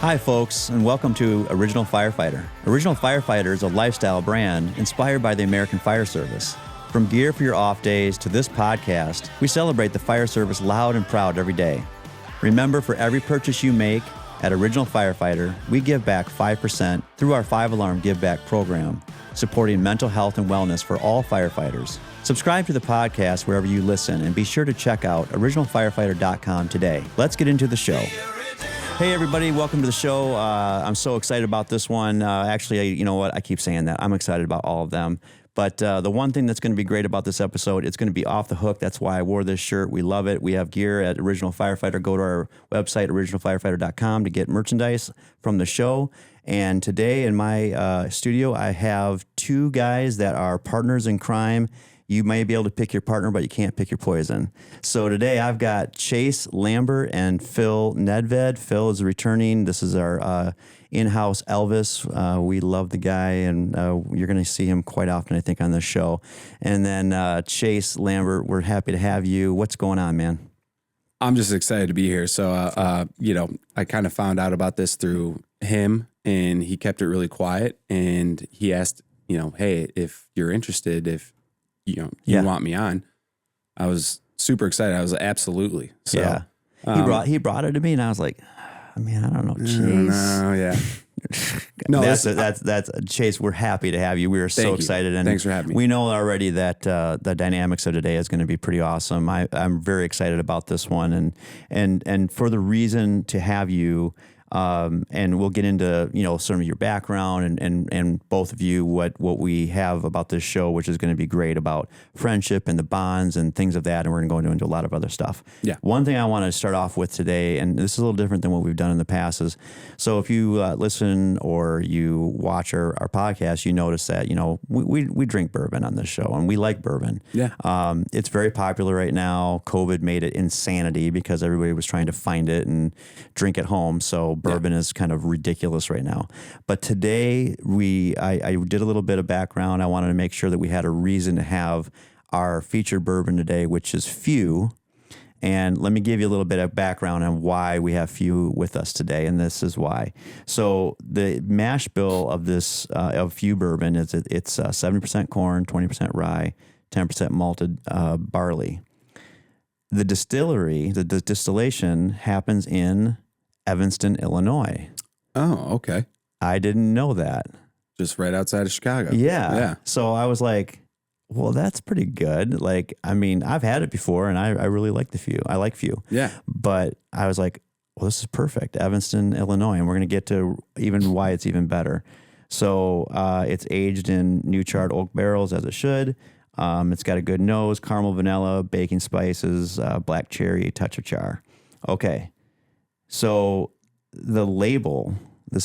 Hi, folks, and welcome to Original Firefighter. Original Firefighter is a lifestyle brand inspired by the American Fire Service. From gear for your off days to this podcast, we celebrate the fire service loud and proud every day. Remember, for every purchase you make at Original Firefighter, we give back 5% through our 5-alarm give back program, supporting mental health and wellness for all firefighters. Subscribe to the podcast wherever you listen, and be sure to check out originalfirefighter.com today. Let's get into the show. Hey, everybody. Welcome to the show. I'm so excited about this one. Actually, you know what? I keep saying that. I'm excited about all of them. But the one thing that's going to be great about this episode, it's going to be off the hook. That's why I wore this shirt. We love it. We have gear at Original Firefighter. Go to our website, originalfirefighter.com, to get merchandise from the show. And today in my studio, I have two guys that are partners in crime. You may be able to pick your partner, but you can't pick your poison. So today I've got Chase Lambert and Phil Nedved. Phil is returning. This is our in-house Elvis. We love the guy, and you're going to see him quite often, I think, on this show. And then Chase Lambert, we're happy to have you. What's going on, man? I'm just excited to be here. So, I kind of found out about this through him, and he kept it really quiet. And he asked, hey, if you're interested, if you want me on. I was super excited. I was like, absolutely. So, yeah. He brought it to me, and I was like, man, I don't know, Chase. No, yeah. No, that's Chase. We're happy to have you. We are so excited, and thanks for having me. We know already that the dynamics of today is going to be pretty awesome. I'm very excited about this one, and for the reason to have you. And we'll get into, some of your background and both of you, what we have about this show, which is going to be great about friendship and the bonds and things of that. And we're going to go into a lot of other stuff. Yeah. One thing I want to start off with today, and this is a little different than what we've done in the past, is so if you listen or you watch our podcast, you notice that, we drink bourbon on this show, and we like bourbon. Yeah. It's very popular right now. COVID made it insanity because everybody was trying to find it and drink at home. So bourbon is kind of ridiculous right now. But today I did a little bit of background. I wanted to make sure that we had a reason to have our featured bourbon today, which is Few. And let me give you a little bit of background on why we have Few with us today, and this is why. So the mash bill of this of Few bourbon is it's 70% corn, 20% rye, 10% malted barley. The distillation happens in Evanston, Illinois. Oh, okay. I didn't know that. Just right outside of Chicago. Yeah. So I was like, well, that's pretty good. I've had it before, and I really like the Few. I like Few. Yeah. But I was like, well, this is perfect. Evanston, Illinois. And we're going to get to even why it's even better. So it's aged in new charred oak barrels, as it should. It's got a good nose, caramel, vanilla, baking spices, black cherry, touch of char. Okay. So this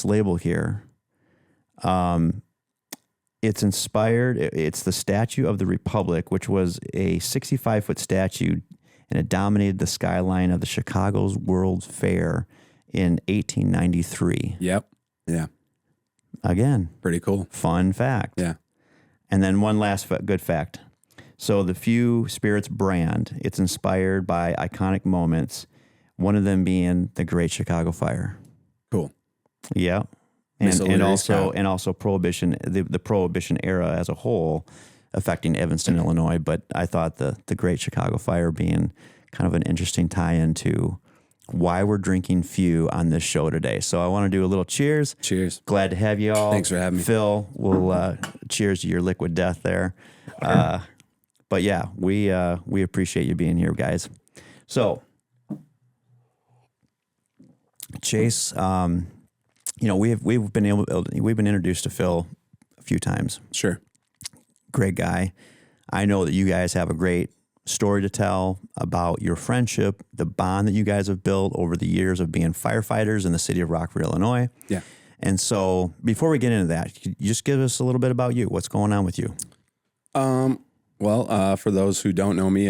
label here, it's inspired. It's the Statue of the Republic, which was a 65-foot statue, and it dominated the skyline of the Chicago's World's Fair in 1893. Yep. Yeah. Again. Pretty cool. Fun fact. Yeah. And then one last good fact. So the Few Spirits brand, it's inspired by iconic moments. One of them being the Great Chicago Fire. Cool. Yeah. And also Prohibition, the Prohibition era as a whole affecting Evanston, Illinois. But I thought the Great Chicago Fire being kind of an interesting tie-in to why we're drinking Few on this show today. So I want to do a little cheers. Cheers. Glad to have you all. Thanks for having me. Phil, we'll cheers to your liquid death there. But yeah, we appreciate you being here, guys. So Chase, we've been introduced to Phil a few times. Sure. Great guy. I know that you guys have a great story to tell about your friendship, the bond that you guys have built over the years of being firefighters in the city of Rockford, Illinois. Yeah. And so before we get into that, could you just give us a little bit about you? What's going on with you? For those who don't know me,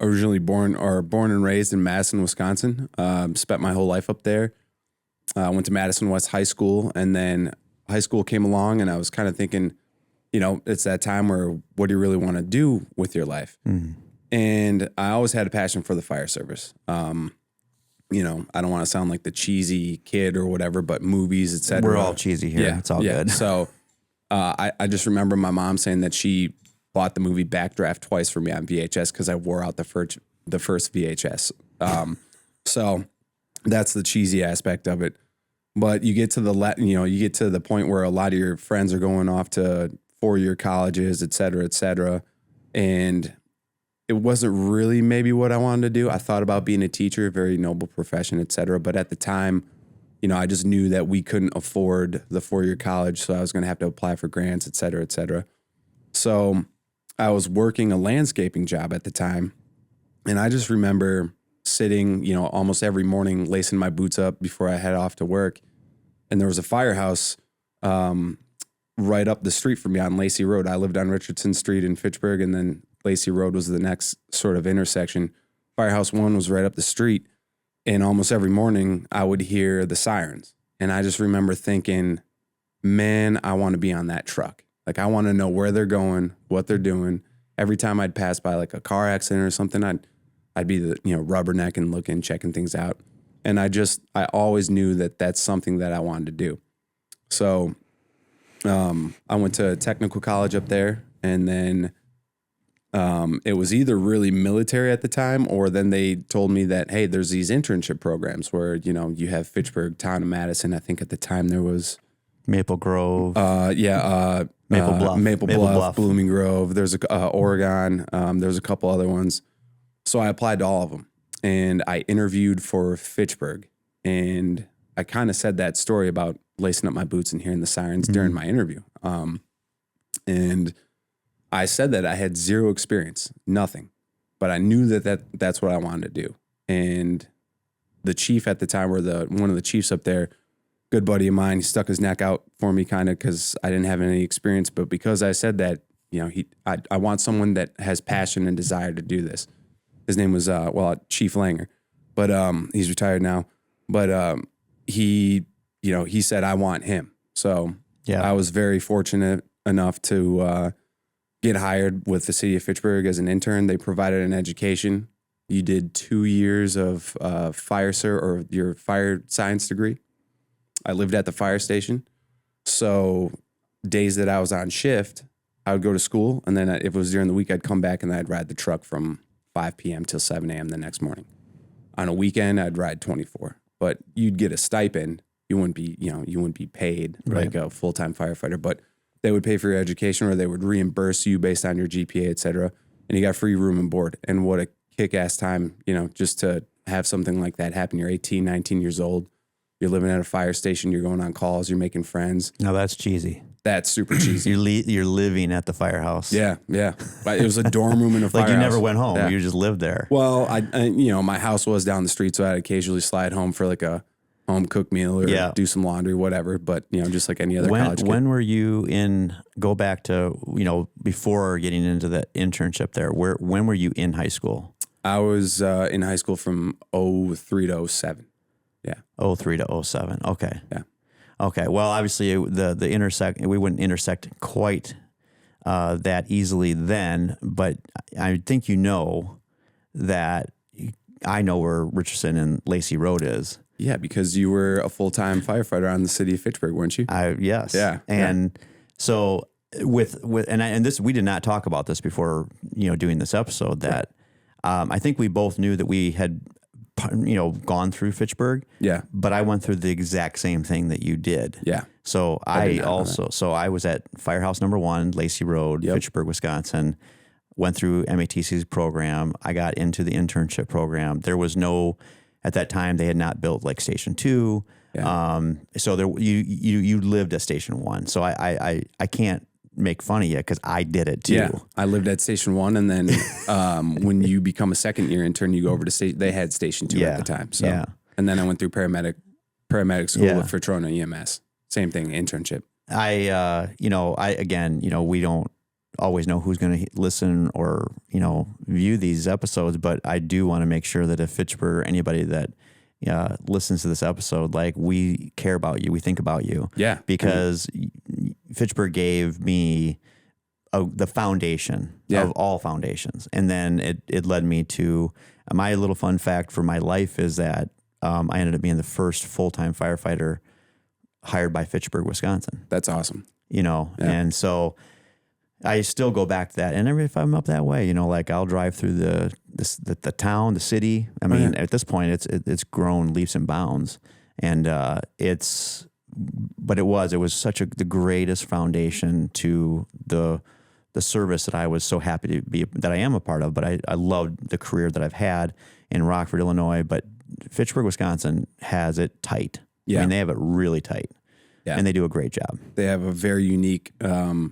originally born and raised in Madison, Wisconsin. Spent my whole life up there. Went to Madison West High School, and then high school came along, and I was kind of thinking, it's that time where what do you really want to do with your life? Mm-hmm. And I always had a passion for the fire service. you know, I don't want to sound like the cheesy kid or whatever, but movies, etc. We're all cheesy here. It's all good. So I just remember my mom saying that she bought the movie Backdraft twice for me on VHS because I wore out the first VHS. So that's the cheesy aspect of it. But you get to you get to the point where a lot of your friends are going off to 4-year colleges, et cetera, and it wasn't really maybe what I wanted to do. I thought about being a teacher, a very noble profession, et cetera. But at the time, you know, I just knew that we couldn't afford the 4-year college, so I was going to have to apply for grants, et cetera, et cetera. So I was working a landscaping job at the time, and I just remember sitting, you know, almost every morning, lacing my boots up before I head off to work. And there was a firehouse right up the street from me on Lacey Road. I lived on Richardson Street in Fitchburg, and then Lacey Road was the next sort of intersection. Firehouse 1 was right up the street. And almost every morning I would hear the sirens. And I just remember thinking, man, I want to be on that truck. Like, I want to know where they're going, what they're doing. Every time I'd pass by like a car accident or something, I'd be the, you know, rubbernecking, looking, checking things out. And I always knew that that's something that I wanted to do. So I went to technical college up there, and then it was either really military at the time, or then they told me that, hey, there's these internship programs where, you know, you have Fitchburg, town of Madison. I think at the time there was Maple Grove. Maple Bluff, Blooming Grove. There's Oregon. There's a couple other ones. So I applied to all of them, and I interviewed for Fitchburg, and I kind of said that story about lacing up my boots and hearing the sirens during my interview. And I said that I had zero experience, nothing, but I knew that's what I wanted to do. And the chief at the time, or one of the chiefs up there, good buddy of mine, he stuck his neck out for me kind of because I didn't have any experience. But because I said that, you know, I want someone that has passion and desire to do this. His name was, Chief Langer, but he's retired now. But he said, I want him. So yeah, I was very fortunate enough to get hired with the city of Fitchburg as an intern. They provided an education. You did 2 years of or your fire science degree. I lived at the fire station. So days that I was on shift, I would go to school. And then if it was during the week, I'd come back and I'd ride the truck from 5 p.m. till 7 a.m. the next morning. On a weekend, I'd ride 24. But you'd get a stipend. You wouldn't be paid like a full-time firefighter, but they would pay for your education, or they would reimburse you based on your GPA, et cetera. And you got free room and board. And what a kick-ass time, you know, just to have something like that happen. You're 18, 19 years old. You're living at a fire station. You're going on calls. You're making friends. No, that's cheesy. That's super cheesy. You're living at the firehouse. Yeah. But it was a dorm room in a firehouse. Like, you never went home. Yeah. You just lived there. Well, my house was down the street, so I'd occasionally slide home for like a home cooked meal or do some laundry, whatever. But, you know, just like any other college kid. When were you go back to, you know, before getting into that internship there, when were you in high school? I was in high school from 03 to 07. Yeah. 03 to 07. Okay. Yeah. Okay. Well, obviously we wouldn't intersect quite that easily then, but I think you know that I know where Richardson and Lacey Road is. Yeah, because you were a full-time firefighter on the city of Fitchburg, weren't you? Yes. Yeah. And so and this, we did not talk about this before, you know, doing this episode, that I think we both knew that we had, you know, gone through Fitchburg. Yeah. But I went through the exact same thing that you did. Yeah. So I was at Firehouse number 1, Lacey Road, Fitchburg, Wisconsin, went through MATC's program. I got into the internship program. There was at that time, they had not built like Station 2. Yeah. So you lived at Station 1. So I can't make fun of you because I did it too. Yeah, I lived at Station 1, and then when you become a second year intern, you go over to they had Station 2 at the time. So and then I went through paramedic school with Fertrona EMS. Same thing, internship. We don't always know who's going to listen or, you know, view these episodes, but I do want to make sure that if Fitchburg or anybody that listens to this episode, like, we care about you, we think about you. Yeah. Because Fitchburg gave me the foundation of all foundations. And then it led me to, my little fun fact for my life is that I ended up being the first full-time firefighter hired by Fitchburg, Wisconsin. That's awesome. And so I still go back to that. And if I'm up that way, like I'll drive through the town, the city. I mean, at this point, it's grown leaps and bounds, and but it was such the greatest foundation to the service that I was so happy that I am a part of. But I loved the career that I've had in Rockford, Illinois. But Fitchburg, Wisconsin has it tight. Yeah. I mean, they have it really tight. Yeah. And they do a great job. They have a very unique, the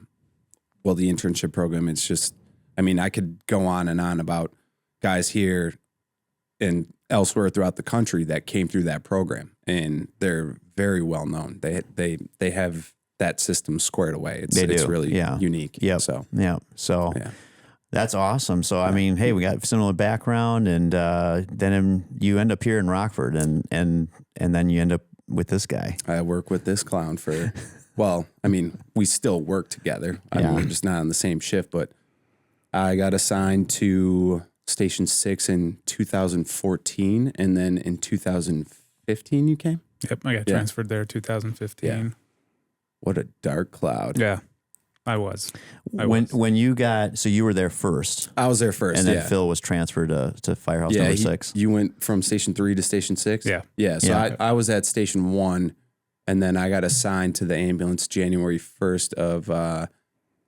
internship program. It's just, I mean, I could go on and on about guys here and elsewhere throughout the country that came through that program, and they're very well known. They have that system squared away. It's really unique. Yep. So that's awesome. So I mean, hey, we got similar background, and then you end up here in Rockford, and then you end up with this guy. I work with this clown for, well, I mean, we still work together. I mean, we're just not on the same shift, but I got assigned to Station 6 in 2014, and then in 2015 you came? Yep, I got transferred there 2015. Yeah. What a dark cloud. Yeah, I was. When you got, so you were there first. I was there first, and then Phil was transferred to Firehouse number 6. You went from Station 3 to Station 6? Yeah. Yeah, so I was at Station 1, and then I got assigned to the ambulance January 1st of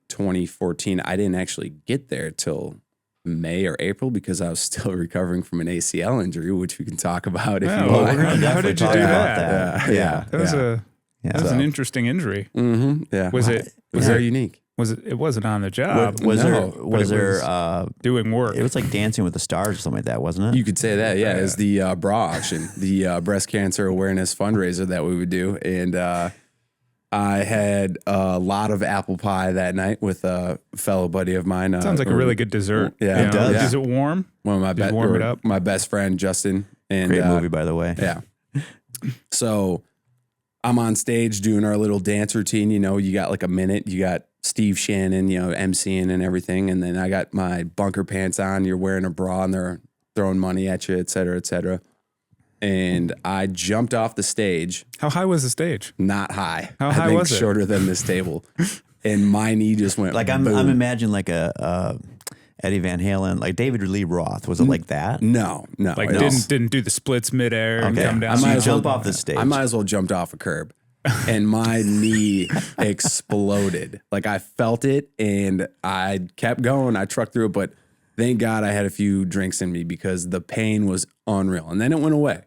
2014. I didn't actually get there till May or April because I was still recovering from an ACL injury, which we can talk about if you want. We're going to definitely talk about that. Yeah. That was an interesting injury. Mm-hmm. Yeah. Was it very unique? It wasn't on the job. Was there doing work? It was like Dancing with the Stars or something like that, wasn't it? You could say that. Yeah, it's the bra auction, the breast cancer awareness fundraiser that we would do, and I had a lot of apple pie that night with a fellow buddy of mine. Sounds like a really good dessert. Yeah, it does. Is it warm? One of warm it up. My best friend Justin. And great movie, by the way. Yeah. So I'm on stage doing our little dance routine. You got like a minute. You got Steve Shannon, emceeing and everything, and then I got my bunker pants on. You're wearing a bra, and they're throwing money at you, et cetera, et cetera. And I jumped off the stage. How high was the stage? Not high. How high was it? Shorter than this table. And my knee just went like I'm imagining like a Eddie Van Halen, like David Lee Roth. Was it like that? No. Like didn't do the splits midair and come down. I might jump off the stage. I might as well jumped off a curb. And my knee exploded. Like I felt it, and I kept going. I trucked through it, but thank God I had a few drinks in me because the pain was unreal. And then it went away.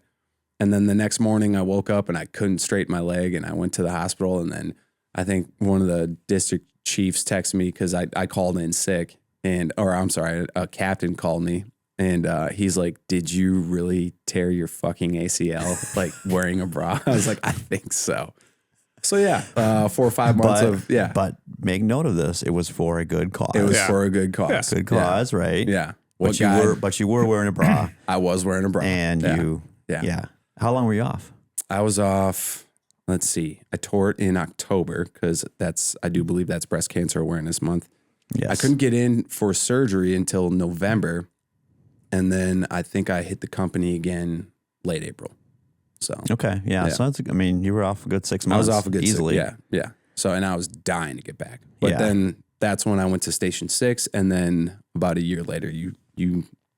And then the next morning I woke up and I couldn't straighten my leg, and I went to the hospital. And then I think one of the district chiefs texted me because I called in sick, a captain called me, and he's like, "Did you really tear your fucking ACL like wearing a bra?" I was like, "I think so." So 4 or 5 months But make note of this. It was for a good cause. It was for a good cause. Good cause, right? Yeah. But you were wearing a bra. I was wearing a bra. And How long were you off? I was off, let's see. I tore it in October because I do believe that's Breast Cancer Awareness Month. Yes. I couldn't get in for surgery until November. And then I think I hit the company again late April. So okay, so that's, you were off a good 6 months. I was off a good easily. Yeah. So, and I was dying to get back. But then that's when I went to Station 6, and then about a year later, you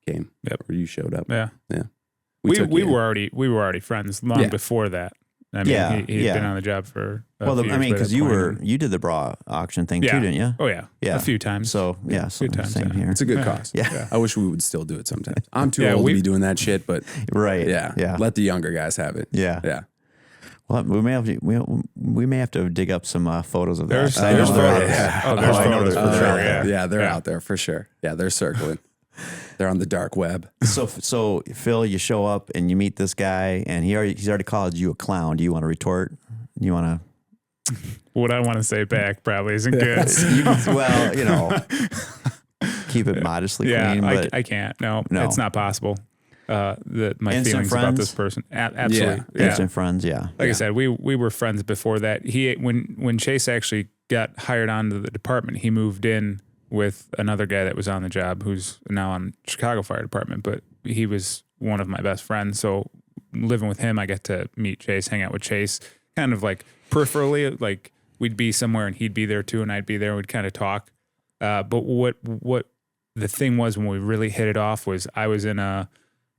came. Yep. Or you showed up. Yeah. Yeah. We were already friends long before that. I mean, he'd been on the job for a few years because you did the bra auction thing too, didn't you? Oh yeah, a few times. So a few times. Same here. It's a good cause. Yeah. I wish we would still do it sometimes. I'm too old to be doing that shit, but right. Yeah. Let the younger guys have it. Yeah. Yeah. Well, we may have to dig up some photos of that. There's photos. There's photos for sure. Yeah, they're out there for sure. Yeah, they're circling. They're on the dark web. So Phil, you show up and you meet this guy, and he's already called you a clown. Do you want to retort? Do you want to? What I want to say back probably isn't good. Keep it modestly clean. But I can't. No, it's not possible. My feelings about this person. Absolutely. Instant friends. Yeah. Like I said, we were friends before that. When Chase actually got hired onto the department, he moved in with another guy that was on the job who's now on Chicago Fire Department, but he was one of my best friends. So living with him, I get to meet Chase, hang out with Chase, kind of like peripherally, like we'd be somewhere and he'd be there too, and I'd be there. And we'd kind of talk. But what the thing was when we really hit it off was I was in a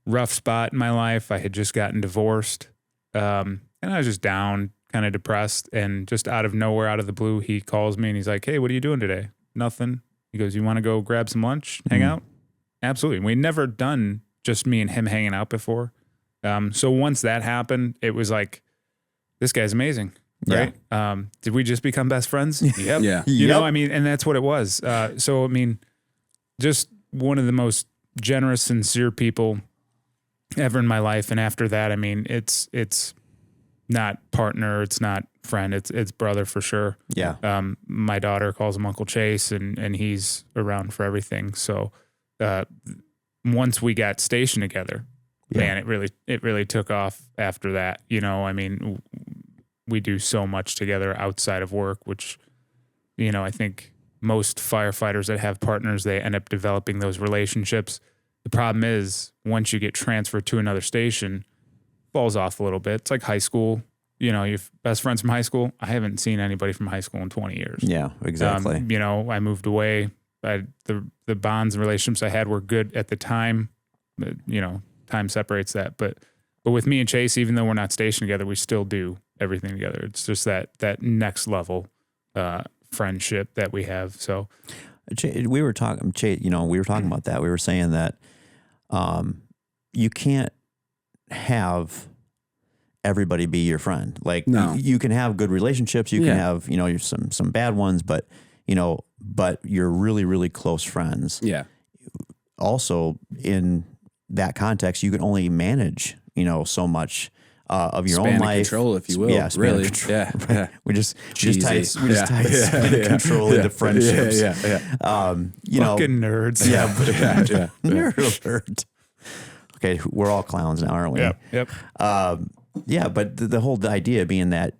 rough spot in my life. I had just gotten divorced, and I was just down, kind of depressed, and just out of nowhere, out of the blue, he calls me and he's like, "Hey, what are you doing today?" "Nothing." He goes, "You want to go grab some lunch, hang out?" Absolutely. We'd never done just me and him hanging out before. So once that happened, it was like, this guy's amazing. Right. Yeah. Did we just become best friends? Yep. Yeah. You know, I mean, and that's what it was. So, I mean, just one of the most generous, sincere people ever in my life. And after that, I mean, it's not partner, it's not friend, it's brother for sure. Yeah. My daughter calls him Uncle Chase, and he's around for everything. So, once we got stationed together, man, it really took off after that. You know, I mean, we do so much together outside of work, which, you know, I think most firefighters that have partners, they end up developing those relationships. The problem is once you get transferred to another station, it falls off a little bit. It's like high school. You know, your best friends from high school. I haven't seen anybody from high school in 20 years. Yeah, exactly. You know, I moved away. The bonds and relationships I had were good at the time. But, you know, time separates that. But with me and Chase, even though we're not stationed together, we still do everything together. It's just that next level friendship that we have. So we were talking, you know, we were talking about that. We were saying that you can't have everybody be your friend. Like, no. You can have good relationships. You can have, you know, some bad ones, but you're really, really close friends. Yeah. Also, in that context, you can only manage, you know, so much of your own life. Control, if you will. Yeah, really. Control. Yeah, right. yeah. We just tied span of control into friendships. You know, fucking nerds. Yeah, nerd alert. Okay, we're all clowns now, aren't we? Yep. Yeah, but the whole idea being that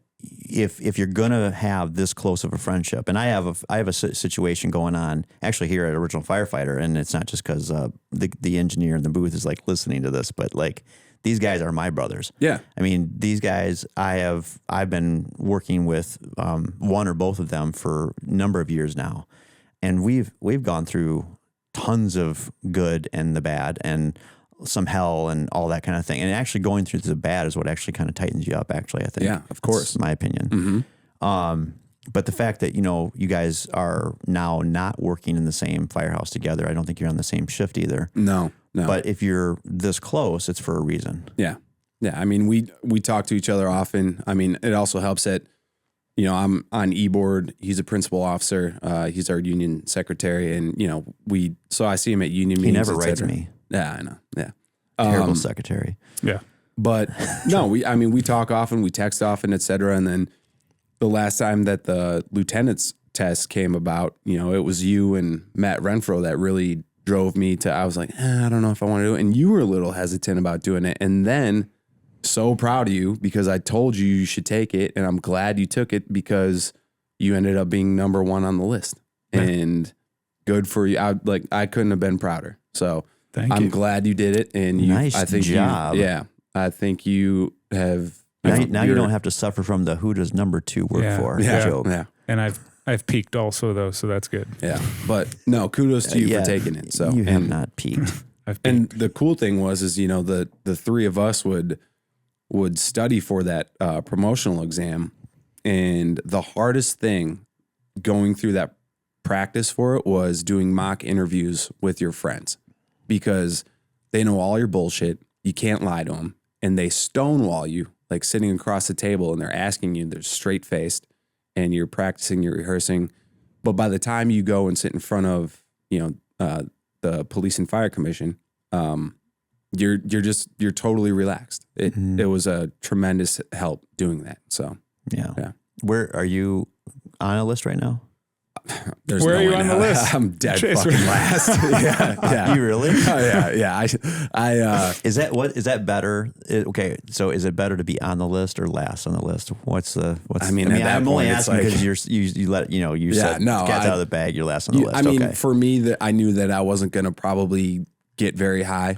if you're gonna have this close of a friendship, and I have a situation going on actually here at Original Firefighter, and it's not just because the engineer in the booth is like listening to this, but like these guys are my brothers. Yeah, I mean these guys I've been working with one or both of them for a number of years now, and we've gone through tons of good and the bad and some hell and all that kind of thing. And actually going through the bad is what actually kind of tightens you up, actually, I think. Yeah, of course. That's my opinion. Mm-hmm. But the fact that, you know, you guys are now not working in the same firehouse together, I don't think you're on the same shift either. No. But if you're this close, it's for a reason. Yeah. Yeah. I mean, we talk to each other often. I mean, it also helps that, you know, I'm on E-board. He's a principal officer. He's our union secretary. And, you know, so I see him at union meetings. He never writes me. Yeah, I know. Yeah. Terrible secretary. Yeah. But no, we talk often, we text often, et cetera. And then the last time that the lieutenant's test came about, you know, it was you and Matt Renfro that really drove me to, I was like, I don't know if I want to do it. And you were a little hesitant about doing it. And then so proud of you because I told you should take it. And I'm glad you took it because you ended up being number one on the list. Yeah. And good for you. I couldn't have been prouder. So I'm glad you did it, and nice I think job. I think you have. Now you don't have to suffer from the who does number 2 work for joke. Yeah, and I've peaked also though, so that's good. Yeah, but no, kudos to you for taking it. So you have not peaked. And the cool thing is you know the three of us would study for that promotional exam, and the hardest thing going through that practice for it was doing mock interviews with your friends. Because they know all your bullshit, you can't lie to them, and they stonewall you, like sitting across the table, and they're asking you, they're straight-faced, and you're practicing, you're rehearsing. But by the time you go and sit in front of, you know, the Police and Fire Commission, you're totally relaxed. It was a tremendous help doing that. So yeah. Where are you on a list right now? Where are you on the list? I'm dead fucking last. Yeah. You really? Oh, yeah. I is that better? Okay, so is it better to be on the list or last on the list? I'm only asking because you let you said cat's out of the bag. You're last on the list. I mean, for me, I knew that I wasn't going to probably get very high,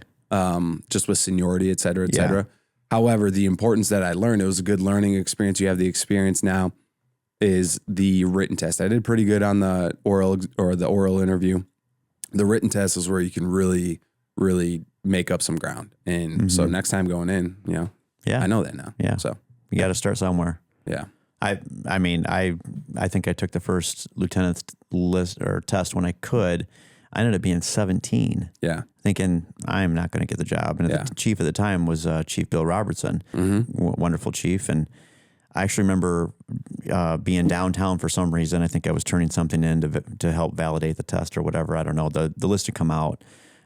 just with seniority, et cetera, et cetera. However, the importance that I learned, it was a good learning experience. You have the experience now, is the written test. I did pretty good on the oral interview. The written test is where you can really, really make up some ground. And so next time going in, I know that now. Yeah. So you got to start somewhere. yeah. I mean, I think I took the first lieutenant's list or test when I could. I ended up being 17. Yeah. Thinking I'm not going to get the job. And the chief at the time was Chief Bill Robertson, wonderful chief. And I actually remember being downtown for some reason. I think I was turning something in to help validate the test or whatever. I don't know. The list had come out.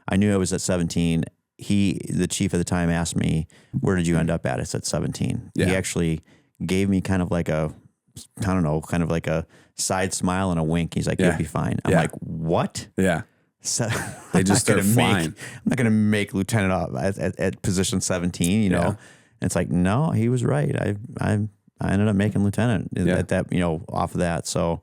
I knew I was at 17. The chief at the time asked me, where did you end up at? I said 17. Yeah. He actually gave me kind of like a side smile and a wink. He's like, you'll be fine. I'm like, what? Yeah. So, They just start flying. I'm not going to make lieutenant up at position 17, you know? And it's like, no, he was right. I ended up making lieutenant at that, off of that. So,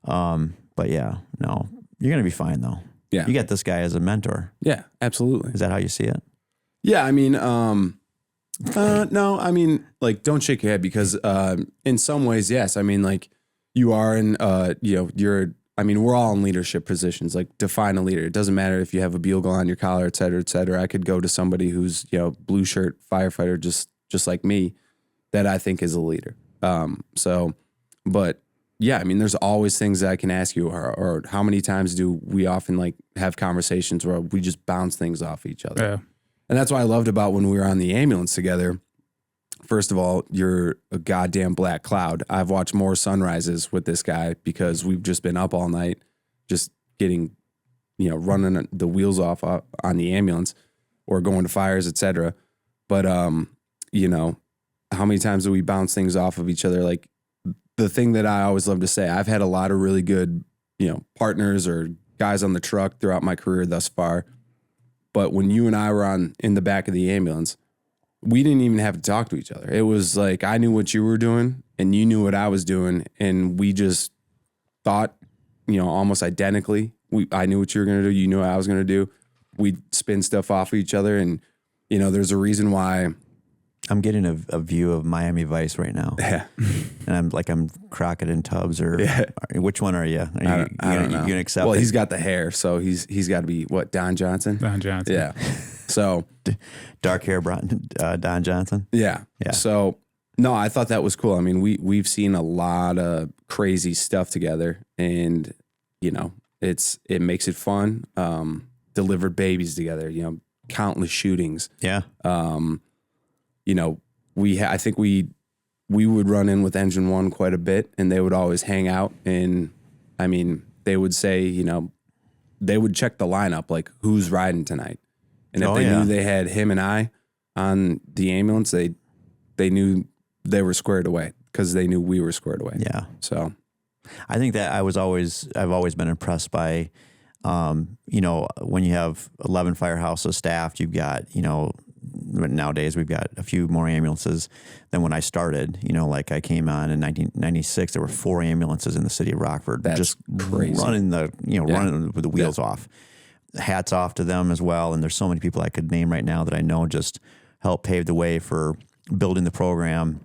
but yeah, no, you're going to be fine though. Yeah. You got this guy as a mentor. Yeah, absolutely. Is that how you see it? Yeah. I mean, no, I mean, like, don't shake your head because, in some ways, yes. I mean, like you are in, we're all in leadership positions. Like, define a leader. It doesn't matter if you have a bugle on your collar, et cetera, et cetera. I could go to somebody who's, blue shirt firefighter, just like me, that I think is a leader. But yeah, I mean, there's always things that I can ask you, or how many times do we often like have conversations where we just bounce things off each other? Yeah. And that's what I loved about when we were on the ambulance together. First of all, you're a goddamn black cloud. I've watched more sunrises with this guy because we've just been up all night, just getting, running the wheels off on the ambulance or going to fires, et cetera. But, how many times do we bounce things off of each other? Like, the thing that I always love to say, I've had a lot of really good, partners or guys on the truck throughout my career thus far. But when you and I were in the back of the ambulance, we didn't even have to talk to each other. It was like, I knew what you were doing and you knew what I was doing. And we just thought, almost identically. I knew what you were going to do. You knew what I was going to do. We'd spin stuff off of each other. And, there's a reason why. I'm getting a view of Miami Vice right now. Yeah. And I'm Crockett and Tubbs or which one are you? I don't know. You going to accept Well, it? he's got the hair, so he's got to be what, Don Johnson? Don Johnson. Yeah. So dark hair, Don Johnson. Yeah. Yeah. So no, I thought that was cool. I mean, we've seen a lot of crazy stuff together, and it makes it fun. Delivered babies together. Countless shootings. Yeah. I think we would run in with Engine 1 quite a bit, and they would always hang out. And I mean, they would say, they would check the lineup, like who's riding tonight. And if they knew they had him and I on the ambulance, they knew they were squared away because they knew we were squared away. Yeah. So I think that I've always been impressed by, when you have 11 firehouses staffed, you've got, nowadays we've got a few more ambulances than when I started. Like I came on in 1996, there were 4 ambulances in the city of Rockford. That's just crazy. running running with the wheels off. Hats off to them as well. And there's so many people I could name right now that I know just helped pave the way for building the program.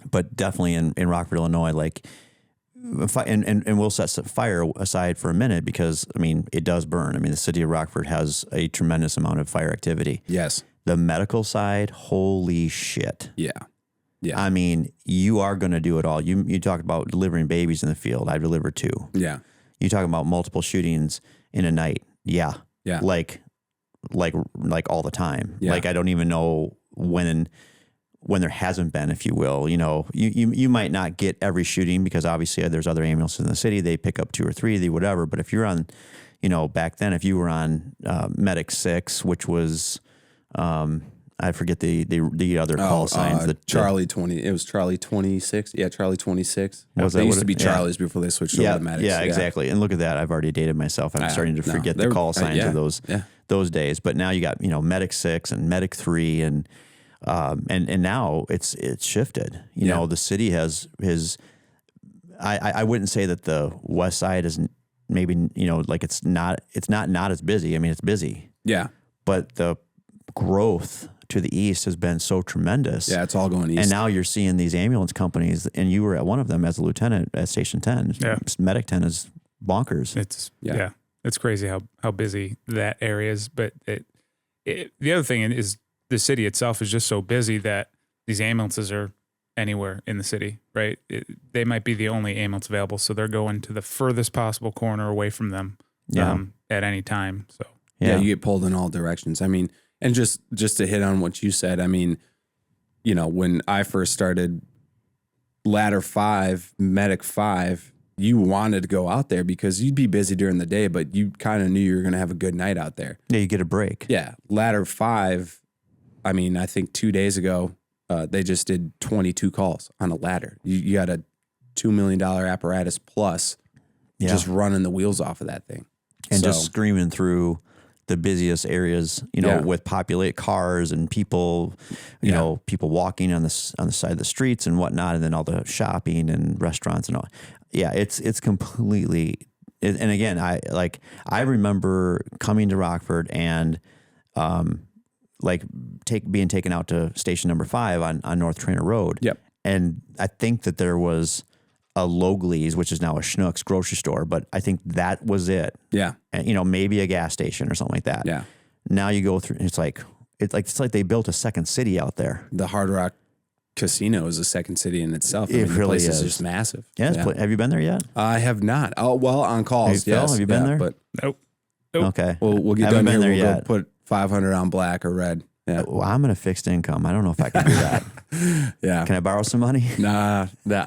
But definitely in Rockford, Illinois, and we'll set fire aside for a minute because, I mean, it does burn. I mean, the city of Rockford has a tremendous amount of fire activity. yes. The medical side, holy shit. Yeah. Yeah. I mean, you are going to do it all. You talked about delivering babies in the field. I delivered 2. Yeah. You talking about multiple shootings in a night. Yeah. Yeah. Like all the time. Yeah. Like, I don't even know when there hasn't been, if you will. You might not get every shooting because obviously there's other ambulances in the city. They pick up 2 or 3, whatever. But if you're on, back then, if you were on Medic 6, which was, I forget the other call signs. Charlie 20. It was Charlie 26. Yeah, Charlie 26. Was they that used what to be it- Charlies before they switched yeah, over to Medics. yeah, exactly. And look at that. I've already dated myself. I'm starting to forget the call signs of those days. But now you got, Medic 6 and Medic 3 and now it's shifted. The city has I wouldn't say that the west side isn't maybe, it's not as busy. I mean, it's busy. Yeah. But the growth to the east has been so tremendous. Yeah, it's all going east. And now you're seeing these ambulance companies, and you were at one of them as a lieutenant at Station 10. Yeah. Medic 10 is bonkers. It's it's crazy how busy that area is. But the other thing is the city itself is just so busy that these ambulances are anywhere in the city, right? They might be the only ambulance available, so they're going to the furthest possible corner away from them at any time. So yeah, you get pulled in all directions. I mean, and just to hit on what you said, I mean, you know, when I first started Ladder 5, Medic 5, you wanted to go out there because you'd be busy during the day, but you kind of knew you were going to have a good night out there. Yeah, you get a break. Yeah. Ladder 5, I mean, I think 2 days ago, they just did 22 calls on a ladder. You got a $2 million apparatus plus just running the wheels off of that thing. And just screaming through the busiest areas, you know, with populate cars and people, you know, people walking on the side of the streets and whatnot, and then all the shopping and restaurants and all. Yeah, it's completely. And again, I remember coming to Rockford and being taken out to station number 5 on North Trainer Road. Yep. And I think that there was a Logley's, which is now a Schnucks grocery store, but I think that was it. Yeah. And, you know, maybe a gas station or something like that. Yeah. Now you go through, it's like they built a second city out there. The Hard Rock Casino is a second city in itself. It really the place is. Just massive. Yeah. Have you been there yet? I have not. Oh, well, on calls. Hey, Phil, yes. have you been there? But nope. Okay. We'll get Haven't done been here. there We'll yet. go put 500 on black or red. Yeah. Well, I'm in a fixed income. I don't know if I can do that. Yeah. Can I borrow some money? Nah. No,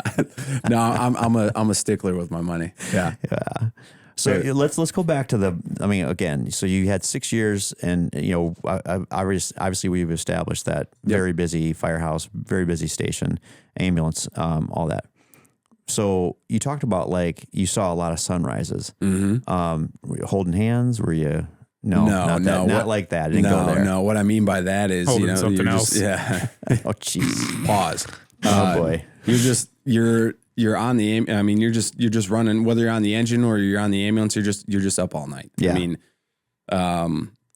I'm a stickler with my money. Yeah. Yeah. So let's go back to again, so you had 6 years and, you know, obviously we've established that very busy firehouse, very busy station, ambulance, all that. So you talked about you saw a lot of sunrises. Mm-hmm. Were you holding hands? Were you? No, not like that. I didn't go there. No, what I mean by that is, holding you know, something else. Yeah. Oh, jeez. Pause. Oh boy. You're on the, I mean, you're just running, whether you're on the engine or you're on the ambulance, you're just up all night. Yeah. I mean,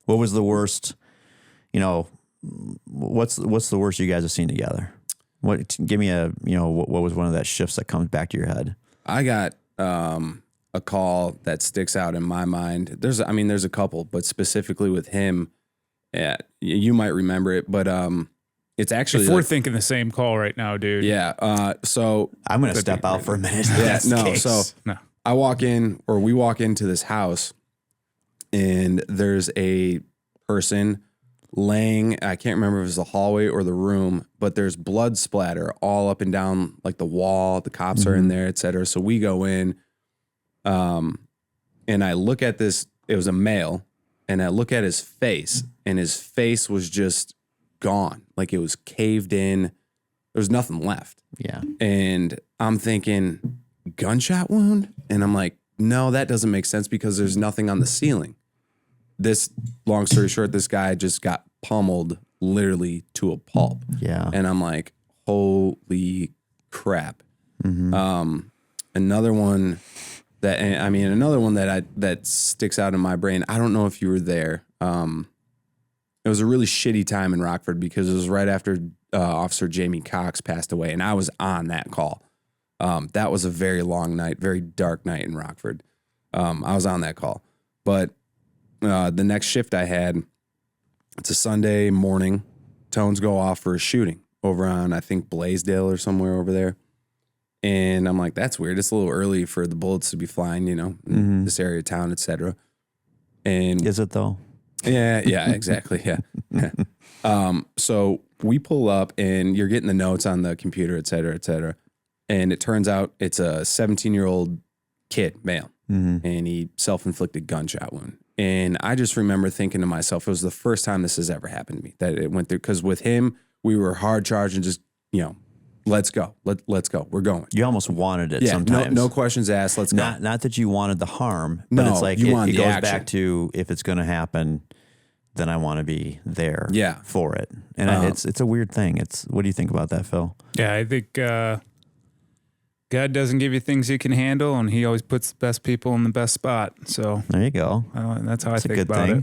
what was the worst, you know, what's the worst you guys have seen together? Give me what was one of that shifts that comes back to your head? I got, a call that sticks out in my mind. There's a couple, but specifically with him, you might remember it, but, it's actually, if we're thinking the same call right now, dude. Yeah. So I'm going to step out for a minute. Yeah. No. So we walk into this house and there's a person laying, I can't remember if it was the hallway or the room, but there's blood splatter all up and down like the wall. The cops are in there, et cetera. So we go in, and I look at this, it was a male, and I look at his face, and his face was just gone. Like it was caved in. There was nothing left. Yeah. And I'm thinking, gunshot wound? And I'm like, no, that doesn't make sense because there's nothing on the ceiling. Long story short, this guy just got pummeled literally to a pulp. Yeah. And I'm like, holy crap. Mm-hmm. Another one that sticks out in my brain. I don't know if you were there. It was a really shitty time in Rockford because it was right after Officer Jamie Cox passed away, and I was on that call. That was a very long night, very dark night in Rockford. I was on that call. But the next shift I had, it's a Sunday morning. Tones go off for a shooting over on, I think, Blaisdell or somewhere over there. And I'm like, that's weird. It's a little early for the bullets to be flying, you know, in this area of town, et cetera. And is it though? Yeah, exactly. Yeah. So we pull up and you're getting the notes on the computer, et cetera, et cetera. And it turns out it's a 17-year-old kid, male, and he self-inflicted gunshot wound. And I just remember thinking to myself, it was the first time this has ever happened to me, that it went through. Because with him, we were hard charged and just, you know, let's go. Let's go. We're going. You almost wanted it sometimes. No questions asked. Let's go. Not that you wanted the harm, but it's like it goes back to, if it's going to happen, then I want to be there for it. And it's a weird thing. What do you think about that, Phil? Yeah, I think God doesn't give you things you can handle, and he always puts the best people in the best spot. So there you go. that's how I think a good about thing.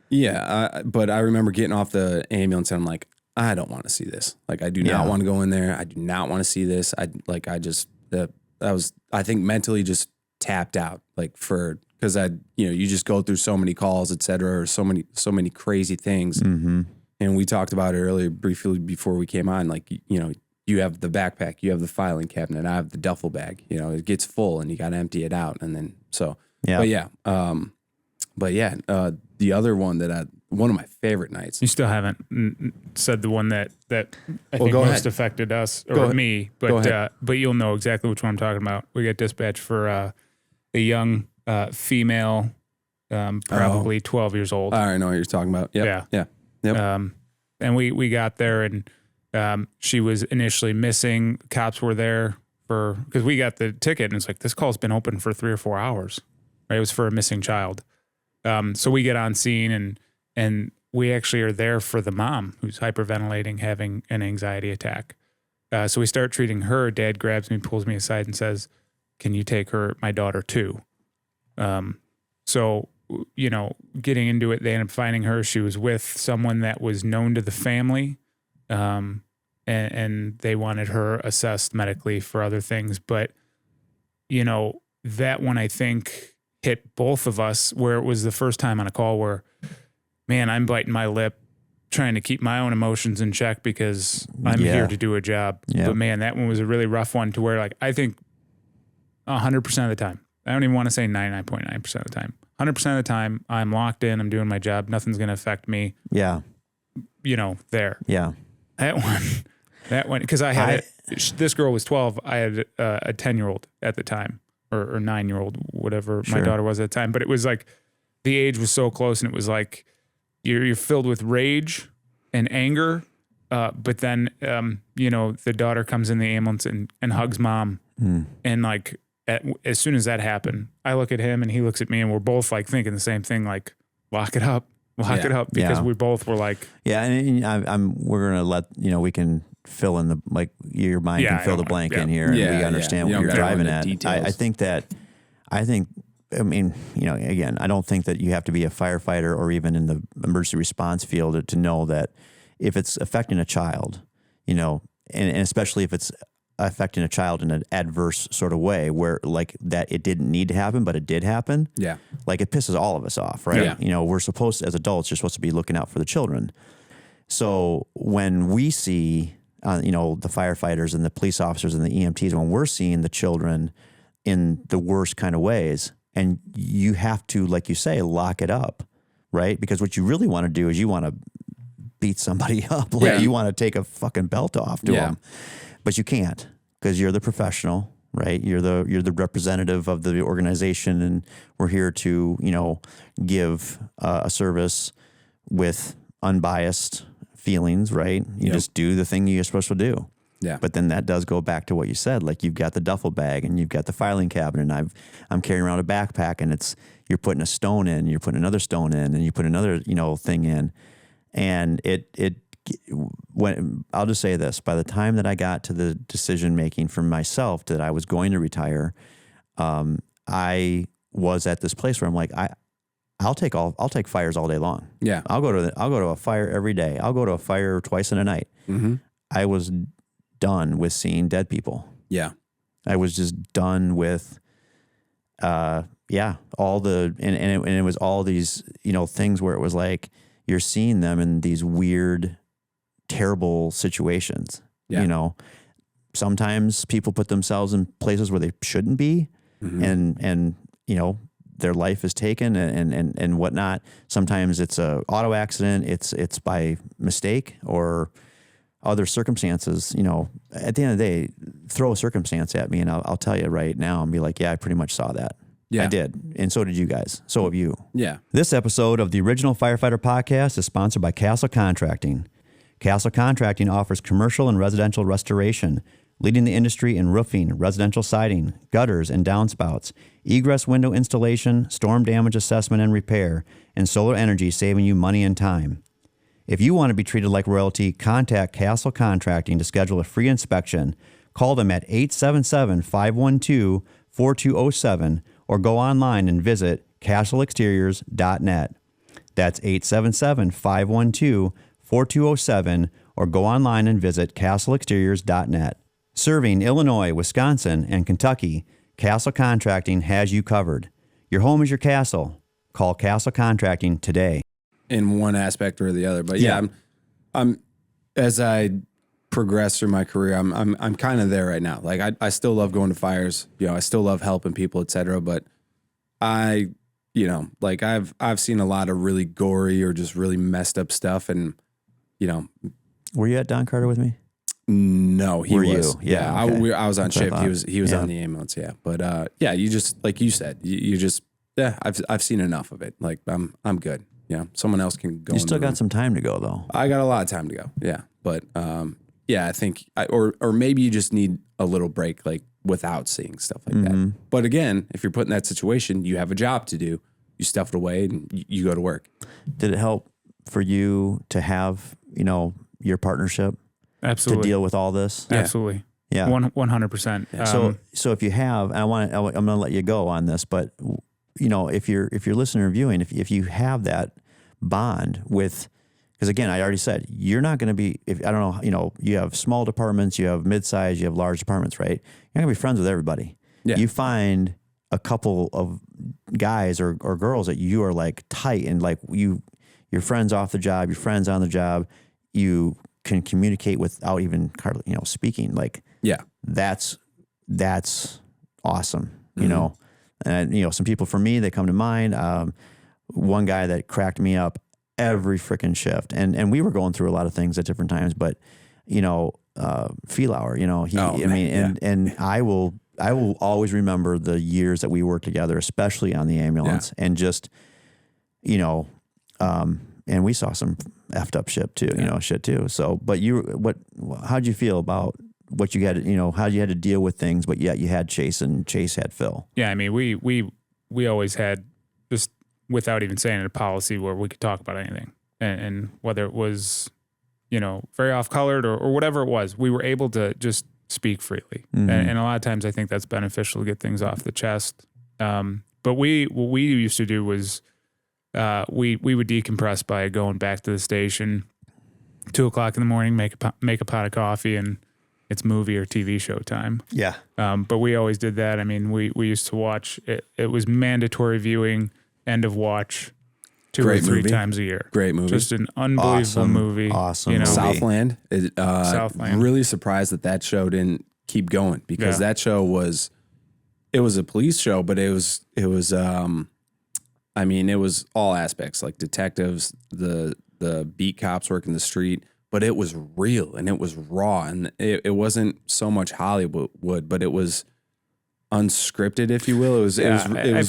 it. Yeah, but I remember getting off the ambulance and I'm like, I don't want to see this. Like, I do not want to go in there. I do not want to see this. I think mentally just tapped out, like because you just go through so many calls, et cetera, or so many crazy things. Mm-hmm. And we talked about it earlier briefly before we came on. Like, you have the backpack, you have the filing cabinet, I have the duffel bag. It gets full and you got to empty it out. And then the other one one of my favorite nights. You still haven't said the one that I think most affected us or me, but you'll know exactly which one I'm talking about. We got dispatched for a young female, probably 12 years old. I know what you're talking about. Yep. Yeah. Yep. And we got there and she was initially missing. Cops were there because we got the ticket and it's like, this call's been open for 3 or 4 hours. Right? It was for a missing child. So we get on scene and we actually are there for the mom who's hyperventilating, having an anxiety attack. So we start treating her. Dad grabs me, pulls me aside and says, can you take my daughter too? So, getting into it, they end up finding her. She was with someone that was known to the family. And they wanted her assessed medically for other things. But, that one I think hit both of us where it was the first time on a call where, man, I'm biting my lip trying to keep my own emotions in check because I'm here to do a job. Yep. But man, that one was a really rough one to where like, I think 100% of the time, I don't even want to say 99.9% of the time, 100% of the time I'm locked in, I'm doing my job. Nothing's going to affect me. Yeah. There. Yeah. That one, because I had this girl was 12. I had a 10-year-old at the time or 9-year-old, whatever my daughter was at the time. But it was like the age was so close and it was like you're filled with rage and anger. But then, the daughter comes in the ambulance and hugs mom. And like, as soon as that happened, I look at him and he looks at me and we're both like thinking the same thing, like lock it up because we both were like, and we're going to let, we can fill in your mind can fill the blank in here and we understand what you're driving at. Again, I don't think that you have to be a firefighter or even in the emergency response field to know that if it's affecting a child, and especially if it's affecting a child in an adverse sort of way where like that it didn't need to happen, but it did happen. Yeah. Like it pisses all of us off, right? Yeah. We're supposed to, as adults, you're supposed to be looking out for the children. So when we see, the firefighters and the police officers and the EMTs, when we're seeing the children in the worst kind of ways, and you have to, like you say, lock it up, right? Because what you really want to do is you want to beat somebody up. You want to take a fucking belt off to them. But you can't because you're the professional, right? You're the representative of the organization, and we're here to, give a service with unbiased feelings, right? You just do the thing you're supposed to do. Yeah. But then that does go back to what you said. Like you've got the duffel bag and you've got the filing cabinet, and I'm carrying around a backpack, and you're putting a stone in, you're putting another stone in, and you put another thing in, and when I'll just say this, by the time that I got to the decision making for myself that I was going to retire, I was at this place where I'm like, I'll take fires all day long. Yeah. I'll go to a fire every day. I'll go to a fire twice in a night. Mm-hmm. I was done with seeing dead people. Yeah. I was just done with, all the, and it was all these, things where it was like, you're seeing them in these weird, terrible situations. Yeah. Sometimes people put themselves in places where they shouldn't be, and their life is taken and whatnot. Sometimes it's a auto accident. It's by mistake or other circumstances. At the end of the day, throw a circumstance at me and I'll tell you right now and be like, yeah, I pretty much saw that. Yeah. I did. And so did you guys. So have you. Yeah. This episode of the Original Firefighter Podcast is sponsored by Castle Contracting. Castle Contracting offers commercial and residential restoration, leading the industry in roofing, residential siding, gutters and downspouts, egress window installation, storm damage assessment and repair, and solar energy, saving you money and time. If you want to be treated like royalty, contact Castle Contracting to schedule a free inspection. Call them at 877-512-4207 or go online and visit castleexteriors.net. That's 877-512-4207, or go online and visit castleexteriors.net. Serving Illinois, Wisconsin, and Kentucky, Castle Contracting has you covered. Your home is your castle. Call Castle Contracting today. In one aspect or the other. But yeah, I'm as I progress through my career, I'm kind of there right now. Like I still love going to fires, you know, I still love helping people, etc. But I've seen a lot of really gory or just really messed up stuff, and you know. Were you at Don Carter with me? No, he Were was. You? Yeah, okay. I was on That's what shift. I thought. He was on the ambulance. Yeah, but you just like you said, you just I've seen enough of it. Like I'm good. Yeah, someone else can go. You still got some time to go though. I got a lot of time to go. Yeah, but I think or maybe you just need a little break, like without seeing stuff like that. But again, if you're put in that situation, you have a job to do. You stuff it away and you go to work. Did it help for you to have, you know, your partnership Absolutely. to deal with all this? Yeah. Absolutely. Yeah. 100%. So if you have, I'm going to let you go on this, but you know, if you're listening or viewing, if you have that bond with, because again, I already said, you're not going to be, I don't know, you know, you have small departments, you have mid-size, you have large departments, right? You're not going to be friends with everybody. Yeah. You find a couple of guys or girls that you are like tight and like your friends off the job, your friends on the job, you can communicate without even hardly, you know, speaking. Like, Yeah. that's awesome, you know? And, you know, some people for me, they come to mind. One guy that cracked me up every freaking shift. And we were going through a lot of things at different times, but, you know, Feelauer, you know, and I will always remember the years that we worked together, especially on the ambulance, and just, you know, and we saw some effed up shit too. So, but how'd you feel about what you had, you know, how you had to deal with things, but yet you had Chase and Chase had Phil? Yeah. I mean, we always had, just without even saying it, a policy where we could talk about anything, and whether it was, you know, very off colored or whatever it was, we were able to just speak freely. And a lot of times I think that's beneficial to get things off the chest. But what we used to do was, we would decompress by going back to the station, 2:00 in the morning, make a pot of coffee, and it's movie or TV show time. Yeah. But we always did that. I mean, we used to watch it. It was mandatory viewing, end of watch, 2 or 3 times a year. Great movie. Just an unbelievable movie. Awesome. You know, Southland. Southland. Really surprised that show didn't keep going, because that show was a police show, but it was I mean, it was all aspects, like detectives, the beat cops working the street, but it was real and it was raw, and it wasn't so much Hollywood, but it was unscripted, if you will. It was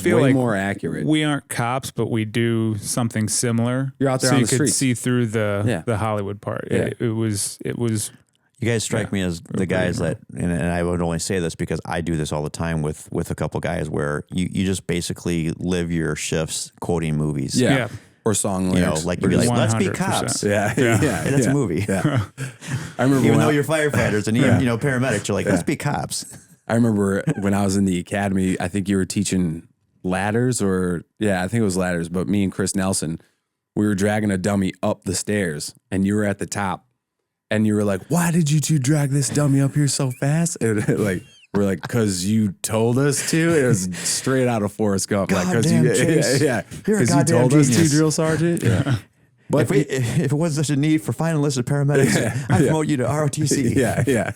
way like more accurate. We aren't cops, but we do something similar. You're out there so on you the could streets. see through the Hollywood part. Yeah. It was. You guys strike me as the guys that, and I would only say this because I do this all the time with a couple guys, where you just basically live your shifts quoting movies. Yeah. Or song You know, lyrics. like you'd be like, let's be 100%. cops. Yeah. And it's a movie. Yeah. I remember Even when though you're firefighters and even, you know, paramedics, you're like, let's be cops. I remember when I was in the academy, I think you were teaching ladders, I think it was ladders, but me and Chris Nelson, we were dragging a dummy up the stairs, and you were at the top, and you were like, why did you two drag this dummy up here so fast? And we're like, because you told us to. It was straight out of Forrest Gump. Goddamn, Chase. You're a Because you goddamn told us to, genius. drill sergeant. Yeah. But If it wasn't such a need for fine enlisted paramedics, I'd promote you to ROTC. Yeah.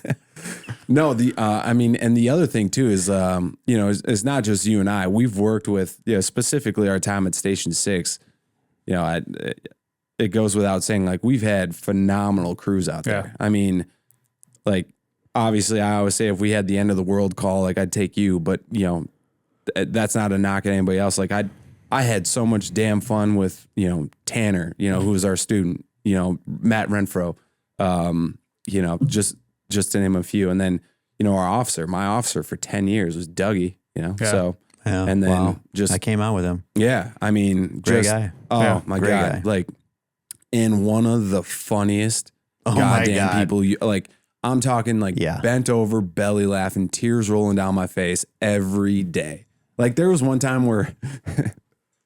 No, and the other thing too is, you know, it's not just you and I. We've worked with, you know, specifically our time at Station 6. You know, it goes without saying, like, we've had phenomenal crews out there. Yeah. I mean, like, obviously, I always say if we had the end of the world call, like, I'd take you, but you know, that's not a knock at anybody else. Like, I had so much damn fun with, you know, Tanner, you know, who was our student, you know, Matt Renfro, you know, just to name a few. And then, you know, my officer for 10 years was Dougie, you know, so, and then I came out with him. Yeah. I mean, Great guy. Oh my Great God. guy. Like, in one of the funniest goddamn people, like, I'm talking like bent over, belly laughing, tears rolling down my face every day. Like, there was one time where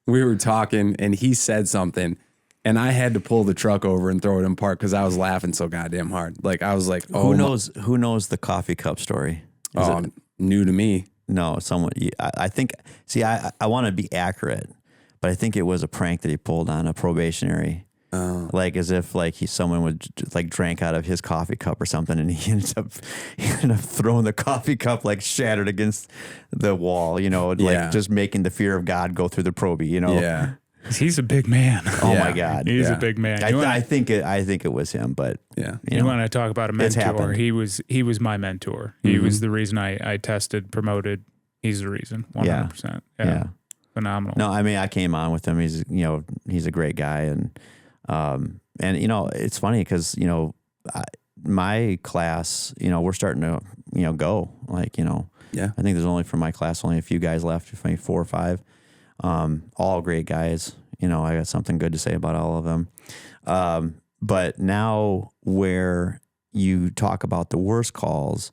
were talking and he said something and I had to pull the truck over and throw it in park because I was laughing so goddamn hard. Like I was like, oh, who knows the coffee cup story? Is it new to me? No, someone. I think. See, I want to be accurate, but I think it was a prank that he pulled on a probationary. Like as if like someone would like drank out of his coffee cup or something, and he ended up throwing the coffee cup like shattered against the wall. You know, like just making the fear of God go through the probie. You know, yeah. He's a big man. Oh my God, he's a big man. I think it was him, but you want to talk about a mentor? He was my mentor. He was the reason I tested, promoted. He's the reason, 100%. Yeah, phenomenal. No, I mean I came on with him. He's a great guy, and it's funny because my class, we're starting to go like I think there's only from my class only a few guys left, maybe 4 or 5. All great guys. I got something good to say about all of them. But now where you talk about the worst calls,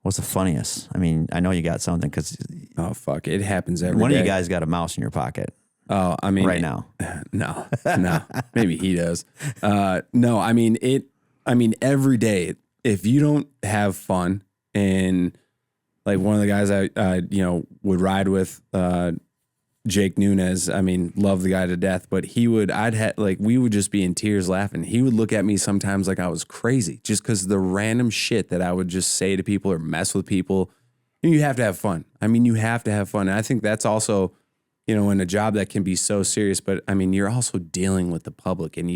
what's the funniest? I mean, I know you got something because oh fuck, it happens every day. One of you guys got a mouse in your pocket. Oh, I mean, right now. No, maybe he does. No, I mean, every day, if you don't have fun and like one of the guys I would ride with, Jake Nunez, I mean, love the guy to death, but we would just be in tears laughing. He would look at me sometimes like I was crazy just because the random shit that I would just say to people or mess with people. You have to have fun. I mean, you have to have fun. And I think that's also, in a job that can be so serious, but I mean, you're also dealing with the public and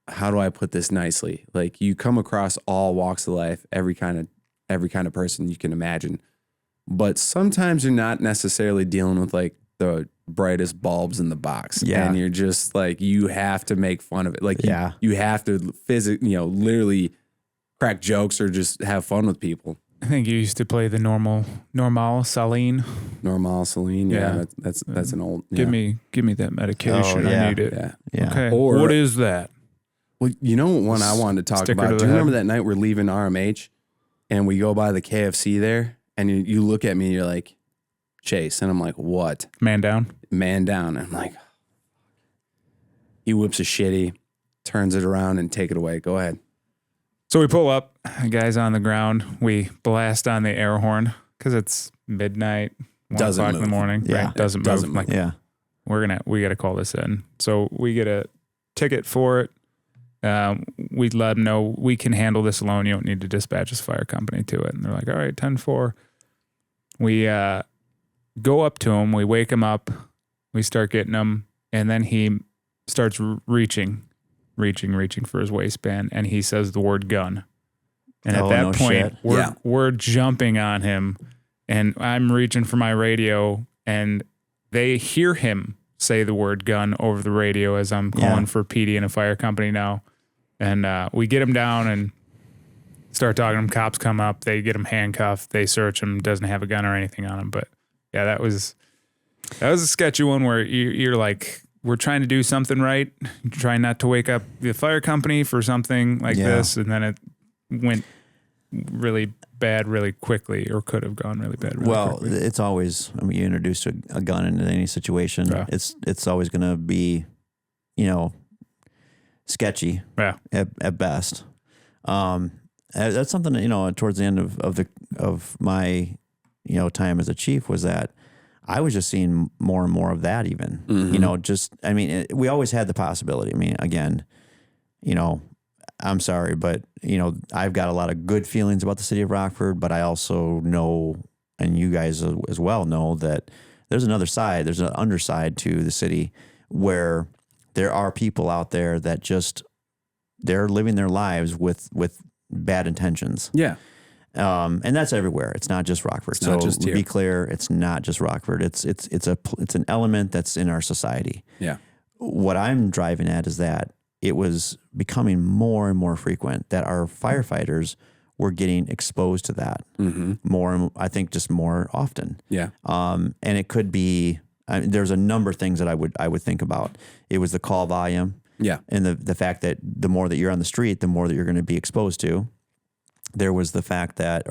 how do I put this nicely? Like you come across all walks of life, every kind of person you can imagine. But sometimes you're not necessarily dealing with like the brightest bulbs in the box. Yeah. And you're just like, you have to make fun of it. Like you have to literally crack jokes or just have fun with people. I think you used to play the normal Saline. Normal Saline. Yeah. That's an old. Yeah. Give me that medication. Oh, yeah. I need it. Yeah. Okay. Or what is that? Well, one I wanted to talk about. Do you remember that night we're leaving RMH and we go by the KFC there? And you look at me and you're like, Chase. And I'm like, what? Man down. And I'm like, he whips a shitty, turns it around and take it away. Go ahead. So we pull up, guys on the ground. We blast on the air horn because it's midnight, 1 o'clock in the morning. Yeah. Right? Doesn't move. Like, we got to call this in. So we get a ticket for it. We let them know we can handle this alone. You don't need to dispatch this fire company to it. And they're like, all right, 10-4. We go up to him. We wake him up. We start getting him. And then he starts reaching for his waistband. And he says the word gun. And at that point, we're jumping on him. And I'm reaching for my radio. And they hear him say the word gun over the radio as I'm calling for PD and a fire company now. And we get him down and start talking to him. Cops come up. They get him handcuffed. They search him. Doesn't have a gun or anything on him. But yeah, that was a sketchy one where you're like, we're trying to do something right. Trying not to wake up the fire company for something like this. And then it went really bad really quickly, or could have gone really bad really quickly. It's always, you introduce a gun into any situation. Yeah. It's always going to be, sketchy at best. That's something that, towards the end of my, time as a chief was that I was just seeing more and more of that even, we always had the possibility. I mean, again, I'm sorry, but I've got a lot of good feelings about the city of Rockford, but I also know, and you guys as well know, that there's another side, there's an underside to the city where there are people out there that they're living their lives with bad intentions. Yeah. And that's everywhere. It's not just Rockford. It's not just here. Be clear, it's not just Rockford. It's an element that's in our society. Yeah. What I'm driving at is that it was becoming more and more frequent that our firefighters were getting exposed to that more, I think just more often. Yeah. And it could be, there's a number of things that I would think about. It was the call volume. Yeah. And the fact that the more that you're on the street, the more that you're going to be exposed to. There is the fact that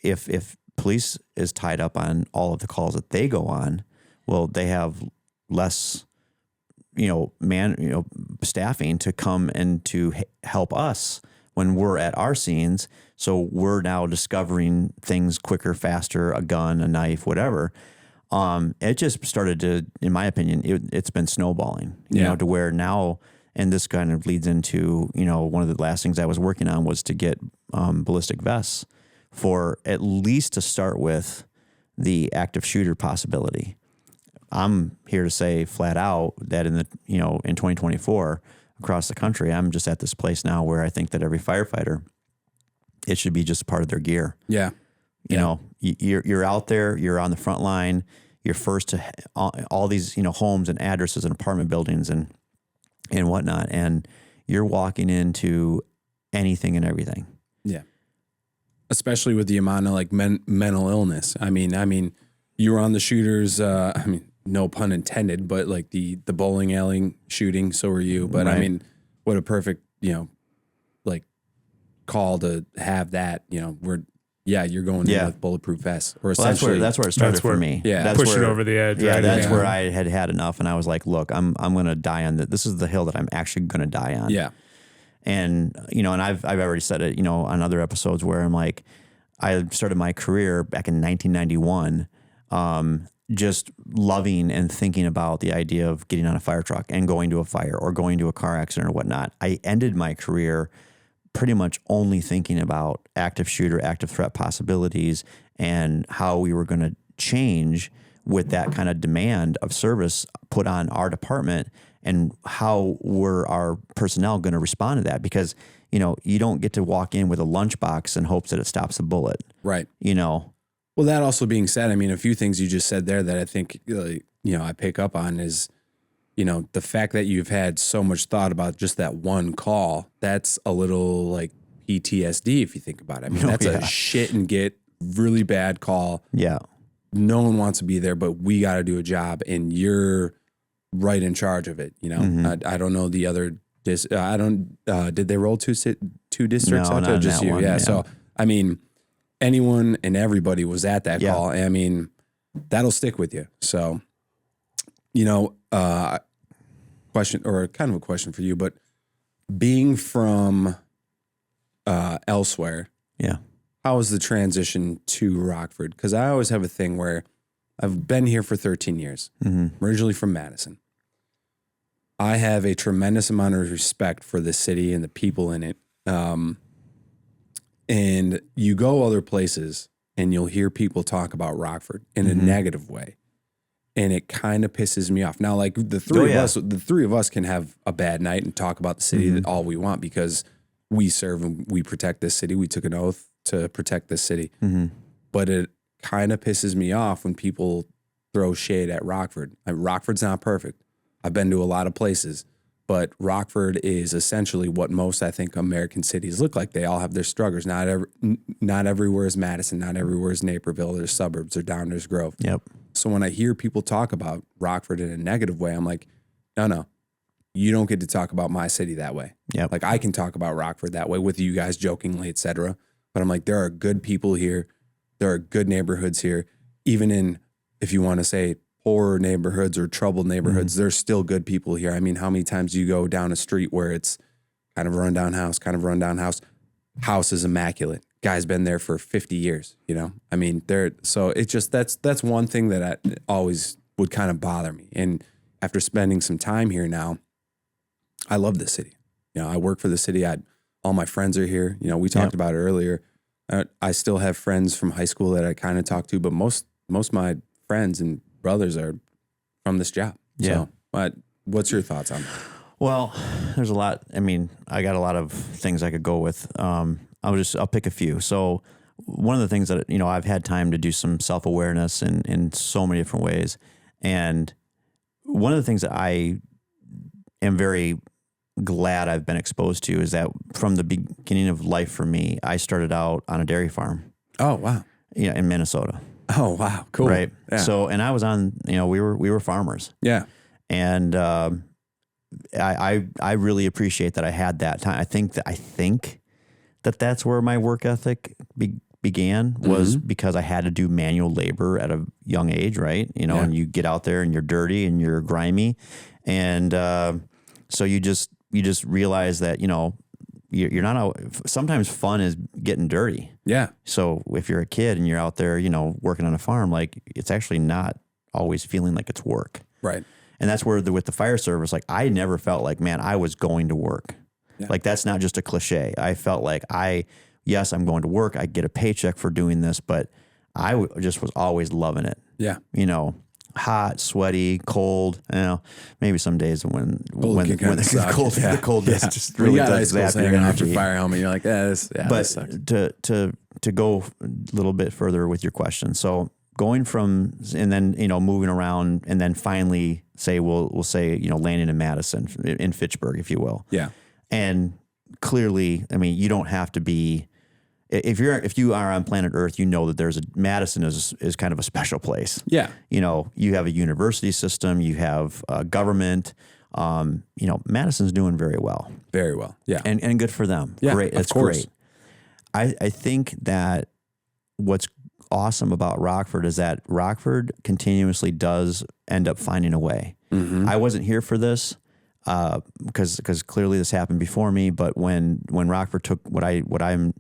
if police is tied up on all of the calls that they go on. Well, they have less, staffing to come and to help us when we're at our scenes. So we're now discovering things quicker, faster, a gun, a knife, whatever. It just started to, in my opinion, it's been snowballing, to where now, and this kind of leads into, one of the last things I was working on was to get ballistic vests for at least to start with the active shooter possibility. I'm here to say flat out that in 2024 across the country, I'm just at this place now where I think that every firefighter, it should be just part of their gear. Yeah. You're out there, you're on the front line, you're first to all these, homes and addresses and apartment buildings and whatnot. And you're walking into anything and everything. Yeah. Especially with the amount of like mental illness. I mean, you were on the shooters, no pun intended, but like the bowling alley shooting, so were you. But right. I mean, what a perfect, like call to have that, you're going in with bulletproof vests. Or essentially that's where it started for me. Yeah. That's push it over the edge. Yeah, right? that's where I had enough. And I was like, look, I'm going to die on this. This is the hill that I'm actually going to die on. Yeah. And, and I've already said it, on other episodes where I'm like, I started my career back in 1991, just loving and thinking about the idea of getting on a fire truck and going to a fire or going to a car accident or whatnot. I ended my career pretty much only thinking about active shooter, active threat possibilities and how we were going to change with that kind of demand of service put on our department and how were our personnel going to respond to that? Because, you don't get to walk in with a lunchbox and hopes that it stops a bullet. Right. Well, that also being said, a few things you just said there that I think, I pick up on is, the fact that you've had so much thought about just that one call, that's a little like PTSD if you think about it. That's a shit and get really bad call. Yeah. No one wants to be there, but we got to do a job and you're right in charge of it. Mm-hmm. I don't know the other, did they roll two districts No, out not there? in Just that you. one, Yeah. yeah. So, anyone and everybody was at that call. And that'll stick with you. So, question or kind of a question for you, but being from elsewhere, how was the transition to Rockford? Because I always have a thing where I've been here for 13 years. Mm-hmm. I'm originally from Madison. I have a tremendous amount of respect for the city and the people in it. And you go other places and you'll hear people talk about Rockford in a negative way. And it kind of pisses me off. Now, like the three of us can have a bad night and talk about the city all we want because we serve and we protect this city. We took an oath to protect this city. Mm-hmm. But it kind of pisses me off when people throw shade at Rockford. Rockford's not perfect. I've been to a lot of places, but Rockford is essentially what most, I think, American cities look like. They all have their struggles. Not everywhere is Madison. Not everywhere is Naperville. There's suburbs. There's Downers Grove. Yep. So when I hear people talk about Rockford in a negative way, I'm like, no, you don't get to talk about my city that way. Yep. Like I can talk about Rockford that way with you guys jokingly, et cetera. But I'm like, there are good people here. There are good neighborhoods here. Even in, if you want to say poor neighborhoods or troubled neighborhoods, there's still good people here. How many times do you go down a street where it's kind of a rundown house, house is immaculate. Guy's been there for 50 years, so it's just, that's one thing that I always would kind of bother me. And after spending some time here now, I love this city. I work for the city. All my friends are here. We talked about it earlier. I still have friends from high school that I kind of talk to, but most of my friends and brothers are from this job. Yeah. So, what's your thoughts on that? Well, there's a lot. I got a lot of things I could go with. I'll pick a few. So one of the things that, I've had time to do some self-awareness in so many different ways. And one of the things that I am very glad I've been exposed to is that from the beginning of life for me, I started out on a dairy farm. Oh, wow. In Minnesota. Oh, wow. Cool. Right. Yeah. So, and I was on, we were farmers. Yeah. And, I really appreciate that I had that time. I think that that's where my work ethic began was because I had to do manual labor at a young age, right? You know, and you get out there and you're dirty and you're grimy. And so you just realize that, you know, you're not, sometimes fun is getting dirty. Yeah. So if you're a kid and you're out there, you know, working on a farm, like it's actually not always feeling like it's work. Right. And that's where with the fire service, like I never felt like, man, I was going to work. Yeah. Like that's not just a cliche. I felt like yes, I'm going to work. I get a paycheck for doing this, but I just was always loving it. Yeah. You know, hot, sweaty, cold. You know, maybe some days when the cold just really does zap your energy. Your fire helmet, you're like, this sucks. To go a little bit further with your question, so going from and then you know moving around and then finally we'll say you know landing in Madison in Fitchburg, if you will. Yeah, and clearly, I mean, you don't have to be. If you are on planet Earth, you know that Madison is kind of a special place. Yeah. You know, you have a university system, you have government. You know, Madison's doing very well. Very well. Yeah. And good for them. Yeah. Great. That's great. I think that what's awesome about Rockford is that Rockford continuously does end up finding a way. Mm-hmm. I wasn't here for this. Because clearly this happened before me, but when Rockford took what I'm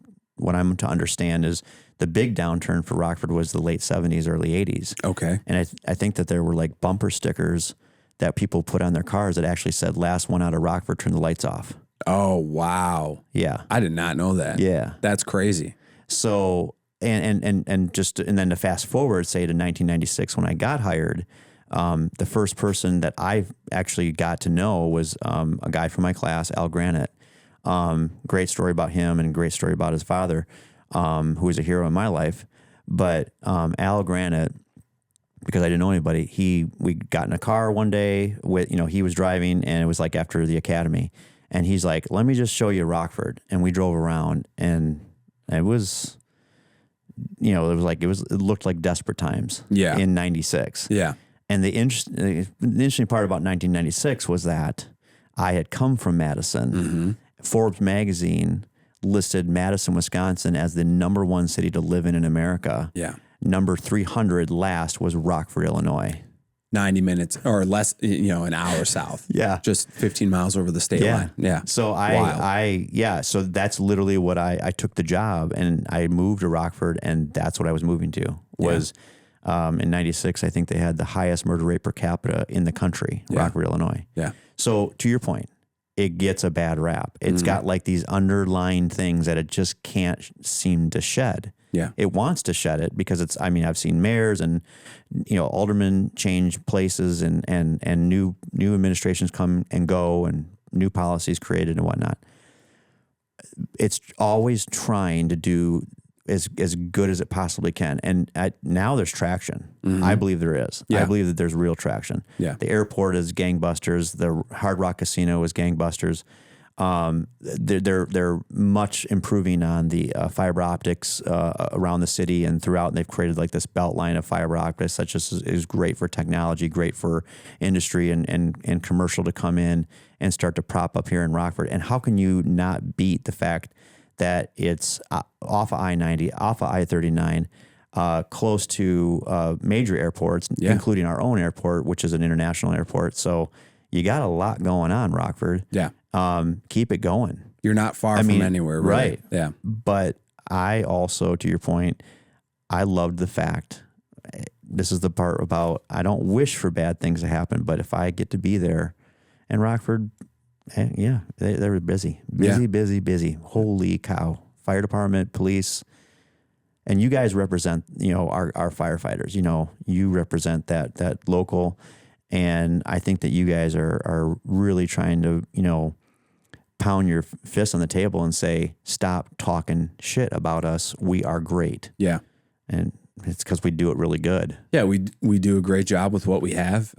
to understand is the big downturn for Rockford was the late 70s, early 80s. Okay. And I think that there were like bumper stickers that people put on their cars that actually said, last one out of Rockford, turn the lights off. Oh, wow. Yeah. I did not know that. Yeah. That's crazy. So, and then to fast forward, say to 1996 when I got hired, the first person that I actually got to know was a guy from my class, Al Granite. Great story about him and great story about his father, who was a hero in my life. But Al Granite, because I didn't know anybody, we got in a car one day with, you know, he was driving and it was like after the academy. And he's like, let me just show you Rockford. And we drove around and it was, you know, it looked like desperate times in 96. Yeah. And the interesting part about 1996 was that I had come from Madison. Mm-hmm. Forbes magazine listed Madison, Wisconsin as the #1 city to live in America. Yeah. Number 300 last was Rockford, Illinois. 90 minutes or less, you know, an hour south. Yeah. Just 15 miles over the state line. Yeah. So so that's literally what I took the job and I moved to Rockford and that's what I was moving to was in 96, I think they had the highest murder rate per capita in the country, Rockford, Illinois. Yeah. So to your point, it gets a bad rap. It's got like these underlying things that it just can't seem to shed. Yeah. It wants to shed it because I've seen mayors and, you know, aldermen change places and new administrations come and go and new policies created and whatnot. It's always trying to do as good as it possibly can. And now there's traction. Mm-hmm. I believe there is. Yeah. I believe that there's real traction. Yeah. The airport is gangbusters. The Hard Rock Casino is gangbusters. They're much improving on the fiber optics around the city and throughout. And they've created like this belt line of fiber optics, such as is great for technology, great for industry and commercial to come in and start to prop up here in Rockford. And how can you not beat the fact that it's off of I-90, off of I-39, close to major airports, including our own airport, which is an international airport. So you got a lot going on, Rockford. Yeah. Keep it going. You're not far from anywhere, really. Right? Yeah. But I also, to your point, I loved the fact, this is the part about, I don't wish for bad things to happen, but if I get to be there, and Rockford, they were busy. Holy cow. Fire department, police, and you guys represent, you know, our firefighters. You know, you represent that local, and I think that you guys are really trying to, you know, pound your fist on the table and say, stop talking shit about us. We are great. Yeah. And it's because we do it really good. Yeah, we do a great job with what we have,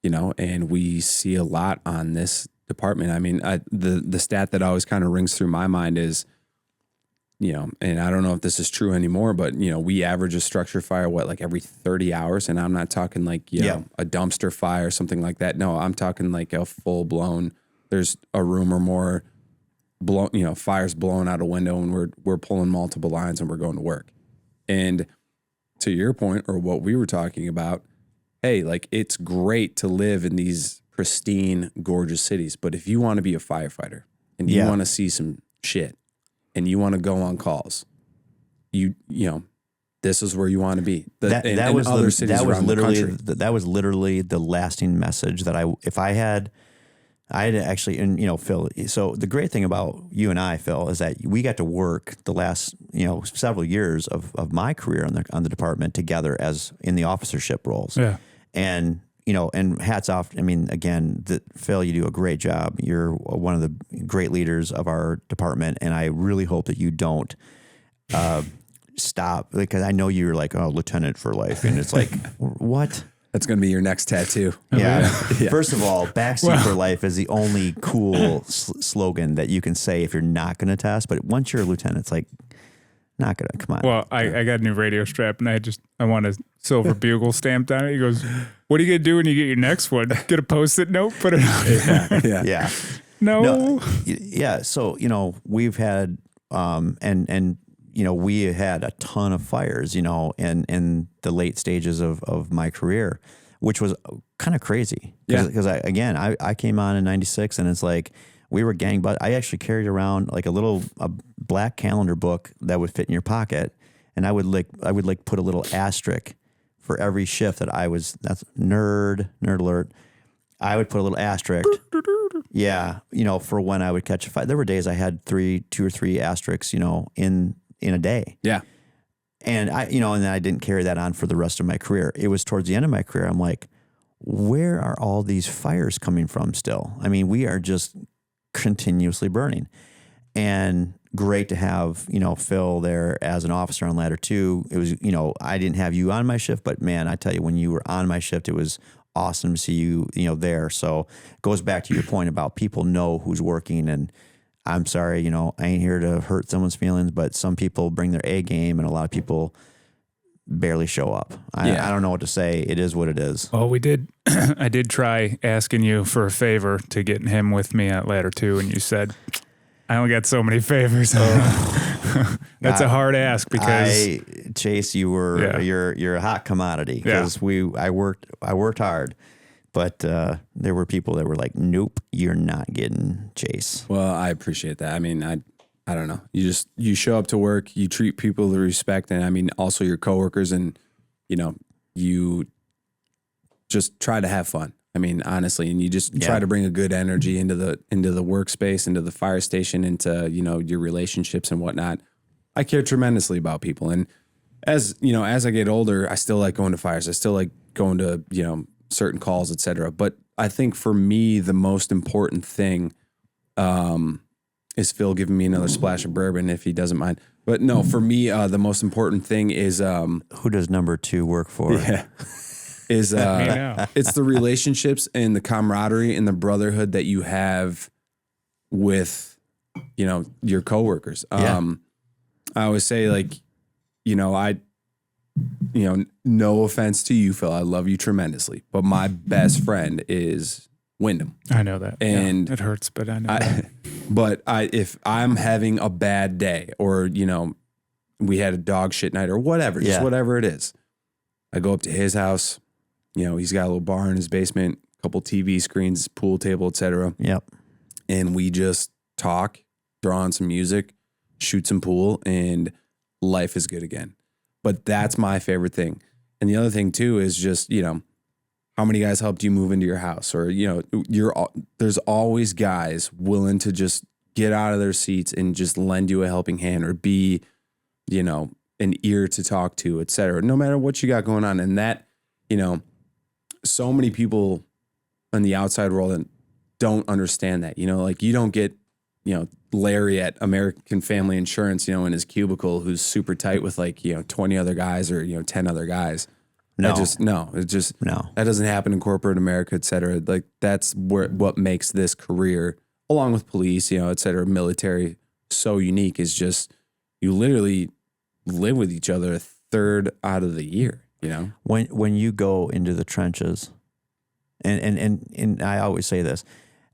you know, and we see a lot on this department. I mean, the stat that always kind of rings through my mind is, you know, and I don't know if this is true anymore, but, you know, we average a structure fire, like every 30 hours. And I'm not talking like, you know, a dumpster fire or something like that. No, I'm talking like a full blown, there's a room or more fire's blowing out a window and we're pulling multiple lines and we're going to work. And to your point, or what we were talking about, hey, like it's great to live in these pristine, gorgeous cities. But if you want to be a firefighter and you want to see some shit and you want to go on calls, you know, this is where you want to be. That was literally the lasting message that I had actually, and you know, Phil, so the great thing about you and I, Phil, is that we got to work the last, you know, several years of my career on the department together as in the officership roles. Yeah. And, you know, and hats off. I mean, again, Phil, you do a great job. You're one of the great leaders of our department. And I really hope that you don't, stop, because I know you're like, oh, lieutenant for life. And it's like, what? That's going to be your next tattoo. Yeah. First of all, backseat for life is the only cool slogan that you can say if you're not going to test. But once you're a lieutenant, it's like, not going to, come on. Well, I got a new radio strap and I want a silver bugle stamped on it. He goes, what are you going to do when you get your next one? Get a Post-it note, put it on. Yeah. No. Yeah. So, you know, we've had, and you know, we had a ton of fires, you know, in the late stages of my career, which was kind of crazy. Because I came on in 96 and it's like, we were but I actually carried around like a black calendar book that would fit in your pocket. And I would put a little asterisk for every shift that that's nerd alert. I would put a little asterisk. Yeah. You know, for when I would catch a fire. There were days I had 2 or 3 asterisks, you know, in a day. Yeah. And and then I didn't carry that on for the rest of my career. It was towards the end of my career. I'm like, where are all these fires coming from still? I mean, we are just continuously burning. And great to have, you know, Phil there as an officer on Ladder 2. It was, you know, I didn't have you on my shift, but man, I tell you, when you were on my shift, it was awesome to see you, you know, there. So it goes back to your point about people know who's working. And I'm sorry, you know, I ain't here to hurt someone's feelings, but some people bring their A game and a lot of people barely show up. I don't know what to say. It is what it is. Well, I did try asking you for a favor to get him with me at Ladder 2, and you said, I only got so many favors. That's a hard ask because Chase, you're a hot commodity because I worked hard. But there were people that were like, nope, you're not getting Chase. Well, I appreciate that. I mean, I don't know. You show up to work, you treat people with respect, and I mean, also your coworkers, and, you know, you just try to have fun. I mean, honestly, and you just try to bring a good energy into the workspace, into the fire station, into, you know, your relationships and whatnot. I care tremendously about people. And as, you know, as I get older, I still like going to fires. I still like going to, you know, certain calls, etc. But I think for me, the most important thing is Phil giving me another splash of bourbon if he doesn't mind. But no, for me, the most important thing is who does number 2 work for? Yeah, is it's the relationships and the camaraderie and the brotherhood that you have with, you know, your coworkers. I always say, like, you know, no offense to you, Phil. I love you tremendously. But my best friend is Wyndham. I know that. And it hurts, but I know that. But if I'm having a bad day, or, you know, we had a dog shit night or whatever, just whatever it is, I go up to his house. You know, he's got a little bar in his basement, a couple TV screens, pool table, etc. Yep. And we just talk, throw on some music, shoot some pool, and life is good again. But that's my favorite thing. And the other thing too is just, you know, how many guys helped you move into your house? Or, you know, there's always guys willing to just get out of their seats and just lend you a helping hand, or be, you know, an ear to talk to, et cetera, no matter what you got going on. And that, you know, so many people in the outside world don't understand that, you know, like you don't get, you know, Larry at American Family Insurance, you know, in his cubicle, who's super tight with like, you know, 20 other guys, or, you know, 10 other guys. No, that doesn't happen in corporate America, et cetera. Like that's what makes this career, along with police, you know, et cetera, military, so unique, is just, you literally live with each other a third out of the year, you know? When you go into the trenches, and I always say this,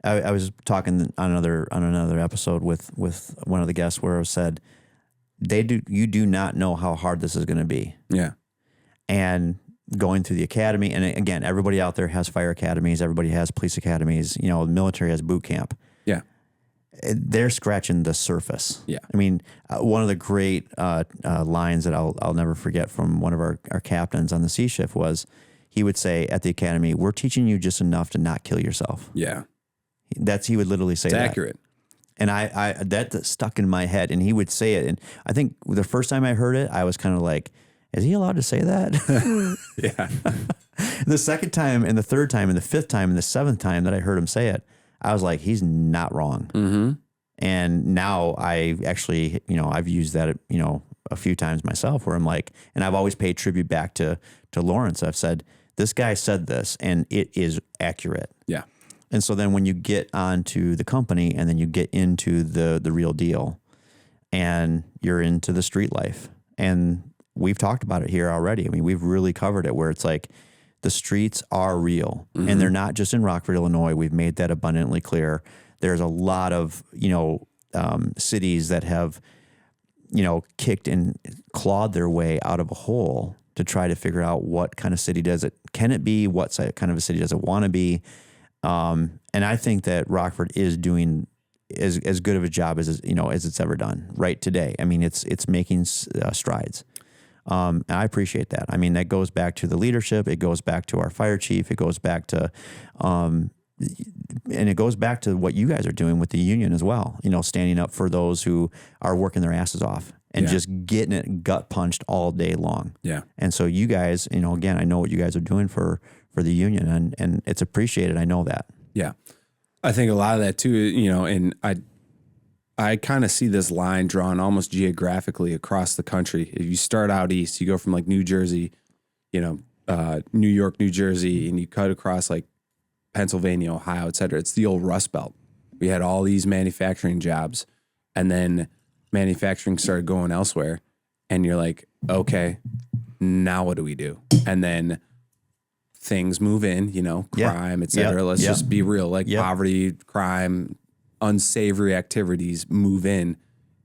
I was talking on another episode with one of the guests where it said you do not know how hard this is going to be. Yeah. And going through the academy, and again, everybody out there has fire academies, everybody has police academies, the military has boot camp. Yeah. They're scratching the surface. Yeah. I mean, one of the great lines that I'll never forget from one of our captains on the C shift was, he would say at the academy, "We're teaching you just enough to not kill yourself." Yeah. He would literally say it's that. accurate. And I that stuck in my head, and he would say it. And I think the first time I heard it, I was kind of like, is he allowed to say that? Yeah. The second time and the third time and the fifth time and the seventh time that I heard him say it, I was like, he's not wrong. Mm-hmm. And now I actually, I've used that, a few times myself where I'm like, and I've always paid tribute back to Lawrence. I've said, this guy said this and it is accurate. Yeah. And so then when you get onto the company and then you get into the real deal and you're into the street life, and we've talked about it here already. I mean, we've really covered it where it's like the streets are real, and they're not just in Rockford, Illinois. We've made that abundantly clear. There's a lot of, cities that have, kicked and clawed their way out of a hole to try to figure out what kind of city can it be? What kind of a city does it want to be? And I think that Rockford is doing as good of a job as it's ever done right today. I mean, it's making strides. And I appreciate that. I mean, that goes back to the leadership. It goes back to our fire chief. It goes back to, and it goes back to what you guys are doing with the union as well. Standing up for those who are working their asses off and just getting it gut punched all day long. Yeah. And so you guys, again, I know what you guys are doing for the union, and it's appreciated. I know that. Yeah. I think a lot of that too, and I kind of see this line drawn almost geographically across the country. If you start out east, you go from like New Jersey, New York, New Jersey, and you cut across like Pennsylvania, Ohio, et cetera. It's the old Rust Belt. We had all these manufacturing jobs, and then manufacturing started going elsewhere. And you're like, okay, now what do we do? And then things move in, crime, et cetera. Let's just be real, like poverty, crime, unsavory activities move in,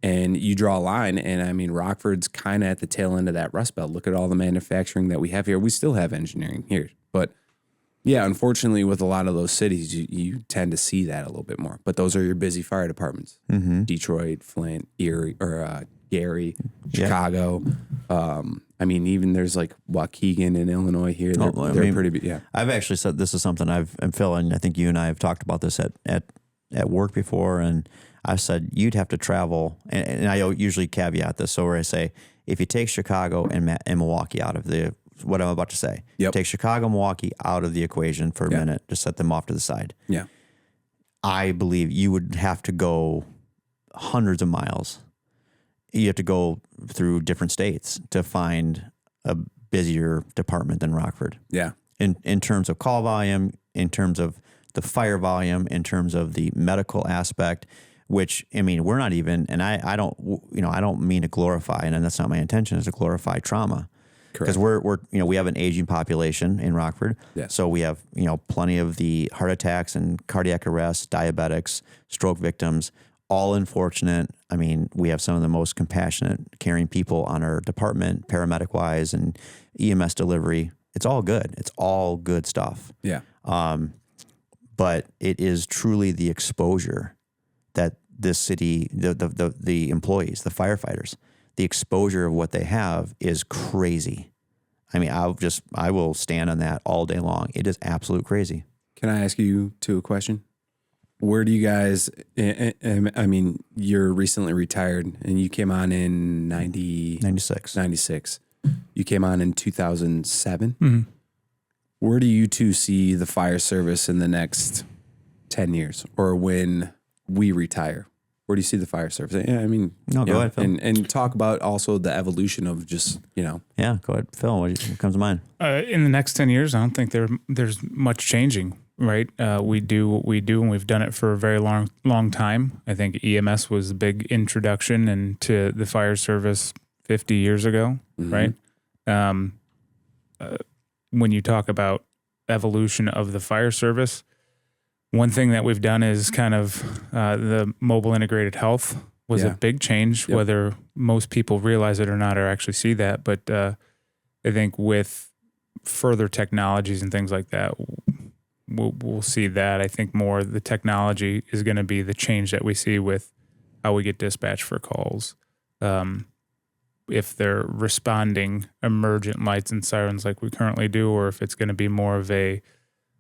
and you draw a line. And I mean, Rockford's kind of at the tail end of that Rust Belt. Look at all the manufacturing that we have here. We still have engineering here, but yeah, unfortunately, with a lot of those cities, you tend to see that a little bit more. But those are your busy fire departments: Detroit, Flint, Erie, or Gary, Chicago. I mean, even there's like Waukegan in Illinois here. They're pretty big. Yeah, I've actually said this is something and Phil, and I think you and I have talked about this at work before, and I've said you'd have to travel, and I usually caveat this, so where I say, if you take Chicago and Milwaukee out of what I'm about to say, take Chicago, Milwaukee out of the equation for a minute, just set them off to the side. Yeah, I believe you would have to go hundreds of miles. You have to go through different states to find a busier department than Rockford. Yeah, in terms of call volume, in terms of the fire volume, in terms of the medical aspect, which, I mean, we're not even, and I don't mean to glorify, and that's not my intention, is to glorify trauma. Because we're we have an aging population in Rockford. Yeah. So we have, plenty of the heart attacks and cardiac arrests, diabetics, stroke victims, all unfortunate. I mean, we have some of the most compassionate, caring people on our department, paramedic wise and EMS delivery. It's all good. It's all good stuff. Yeah. But it is truly the exposure that this city, the employees, the firefighters, the exposure of what they have is crazy. I mean, I will stand on that all day long. It is absolute crazy. Can I ask you a question? Where do you guys, I mean, you're recently retired and you came on in 96. You came on in 2007. Mm-hmm. Where do you two see the fire service in the next 10 years or when we retire? Where do you see the fire service? Yeah, I mean, no, go ahead, Phil. And talk about also the evolution of just, Yeah, go ahead, Phil. What comes to mind? In the next 10 years, I don't think there's much changing, right? We do what we do, and we've done it for a very long time. I think EMS was a big introduction into the fire service 50 years ago, right? When you talk about evolution of the fire service, One thing that we've done is kind of the mobile integrated health was a big change, whether most people realize it or not or actually see that. But I think with further technologies and things like that, we'll see that. I think more the technology is going to be the change that we see with how we get dispatched for calls. If they're responding emergent lights and sirens like we currently do, or if it's going to be more of a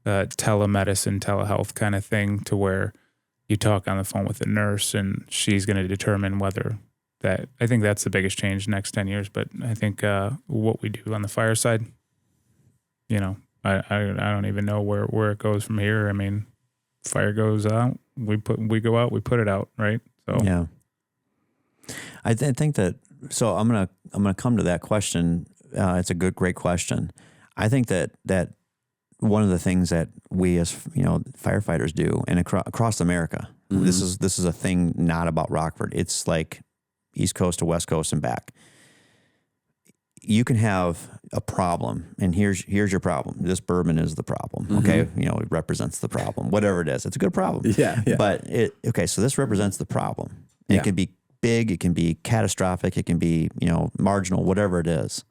telemedicine, telehealth kind of thing to where you talk on the phone with a nurse and she's going to determine whether that. I think that's the biggest change next 10 years. But I think what we do on the fire side, I don't even know where it goes from here. I mean, fire goes out, we go out, we put it out, right? So yeah, I think that. So I'm gonna come to that question. It's a great question. I think that one of the things that we as firefighters do, and across America, this is a thing not about Rockford. It's like East Coast to West Coast and back. You can have a problem, and here's your problem. This bourbon is the problem. Okay, it represents the problem. Whatever it is, it's a good problem. Yeah. But so this represents the problem. And it can be big, it can be catastrophic, it can be marginal, whatever it is.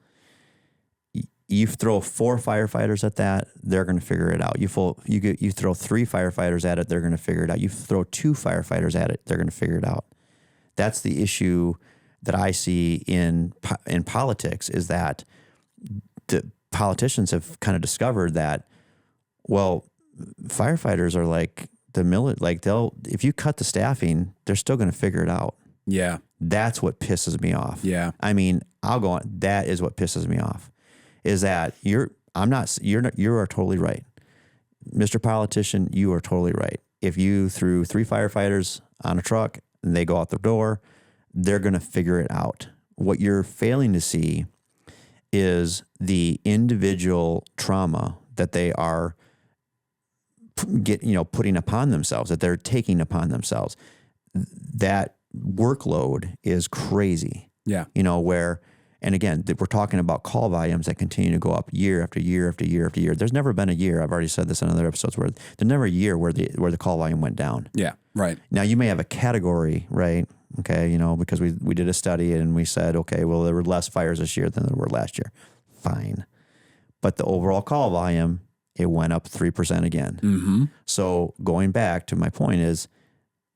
You throw 4 firefighters at that, they're going to figure it out. You throw 3 firefighters at it, they're going to figure it out. You throw 2 firefighters at it, they're going to figure it out. That's the issue that I see in politics, is that the politicians have kind of discovered that, well, firefighters are like the military. Like if you cut the staffing, they're still going to figure it out. Yeah. That's what pisses me off. Yeah. I mean, I'll go on. That is what pisses me off, is that you are totally right. Mr. Politician, you are totally right. If you threw 3 firefighters on a truck and they go out the door, they're going to figure it out. What you're failing to see is the individual trauma that they are putting upon themselves, that they're taking upon themselves. That workload is crazy. Yeah. And again, we're talking about call volumes that continue to go up year after year after year after year. There's never been a year, I've already said this in other episodes, where there's never a year where the call volume went down. Yeah. Right. Now you may have a category, right? Okay. Because we did a study and we said, okay, well, there were less fires this year than there were last year. Fine. But the overall call volume, it went up 3% again. Mm-hmm. So going back to my point is,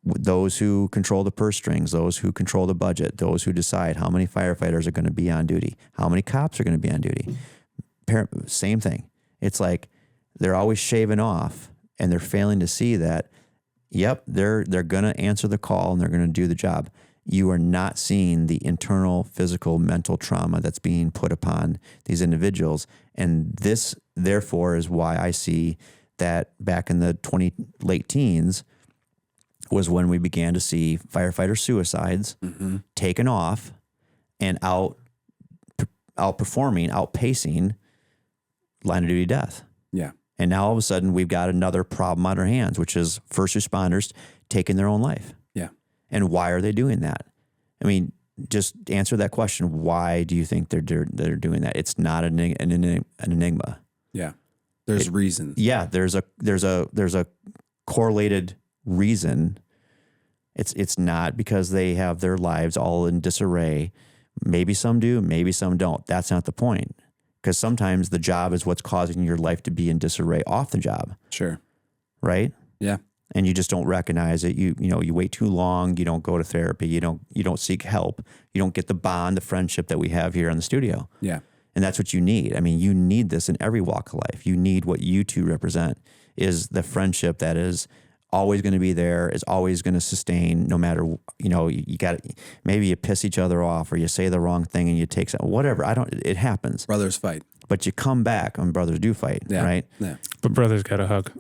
those who control the purse strings, those who control the budget, those who decide how many firefighters are going to be on duty, how many cops are going to be on duty, same thing. It's like they're always shaving off, and they're failing to see that, yep, they're going to answer the call and they're going to do the job. You are not seeing the internal, physical, mental trauma that's being put upon these individuals. And this, therefore, is why I see that back in the late teens, was when we began to see firefighter suicides taken off and outpacing line of duty death. Yeah. And now all of a sudden we've got another problem on our hands, which is first responders taking their own life. Yeah. And why are they doing that? I mean, just answer that question. Why do you think they're doing that? It's not an enigma. Yeah. There's reasons. Yeah. There's a correlated reason. It's not because they have their lives all in disarray. Maybe some do, maybe some don't. That's not the point. Because sometimes the job is what's causing your life to be in disarray off the job. Sure. Right? Yeah. And you just don't recognize it. You wait too long, you don't go to therapy, you don't seek help, you don't get the bond, the friendship that we have here in the studio. Yeah. And that's what you need. I mean, you need this in every walk of life. You need what you two represent, is the friendship that is always going to be there, is always going to sustain, no matter, you got, maybe you piss each other off or you say the wrong thing and you take some, whatever. it happens. Brothers fight. But you come back, and brothers do fight, right? Yeah. But brothers got a hug.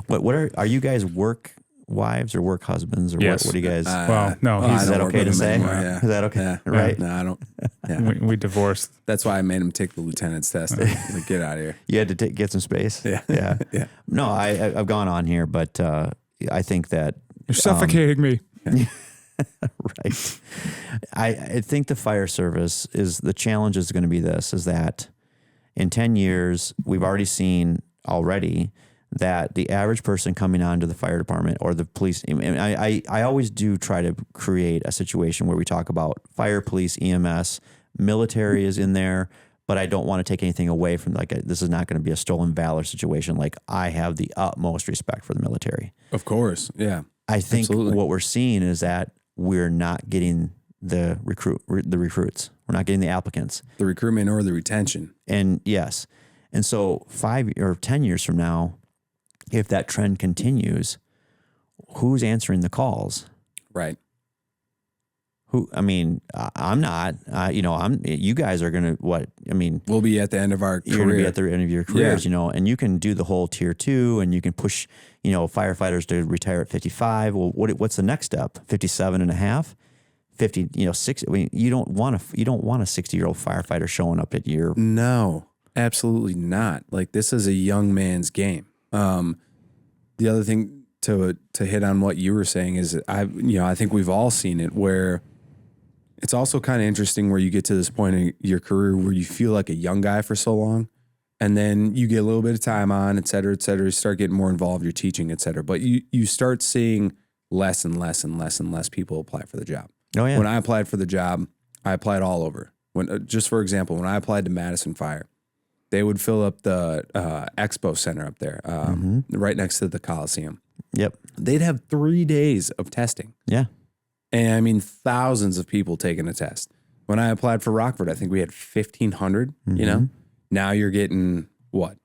What are you guys, work wives or work husbands, or yes. What do you guys? No. Is that okay to say? Yeah. Is that okay? Yeah. Right? No, I don't. Yeah. We divorced. That's why I made him take the lieutenant's test. Like, get out of here. You had to get some space. Yeah. Yeah. Yeah. No, I've gone on here, but I think that You're suffocating me. right. I think the fire service the challenge is going to be this, is that in 10 years, we've already seen that the average person coming onto the fire department or the police, I always do try to create a situation where we talk about fire, police, EMS, military is in there, but I don't want to take anything away from this is not going to be a stolen valor situation. Like, I have the utmost respect for the military. Of course. Yeah. I think Absolutely. what we're seeing is that we're not getting the recruits. We're not getting the applicants. The recruitment or the retention. And yes. And so 5 or 10 years from now, if that trend continues, who's answering the calls? Right. I'm not, you guys are going to, we'll be at the end of our career. You're going to be at the end of your careers, and you can do the whole tier 2 and you can push, firefighters to retire at 55. Well, what's the next step? 57 and a half, 50, 60. You don't want a 60-year-old firefighter showing up at your. No, absolutely not. Like, this is a young man's game. The other thing to hit on what you were saying is I think we've all seen it where it's also kind of interesting where you get to this point in your career where you feel like a young guy for so long, and then you get a little bit of time on, et cetera, you start getting more involved, you're teaching, et cetera. But you start seeing less and less and less and less people apply for the job. Oh, yeah. When I applied for the job, I applied all over. Just for example, when I applied to Madison Fire, they would fill up the expo center up there, right next to the Coliseum. Yep. They'd have 3 days of testing. Yeah. And thousands of people taking a test. When I applied for Rockford, I think we had 1,500, Now you're getting what?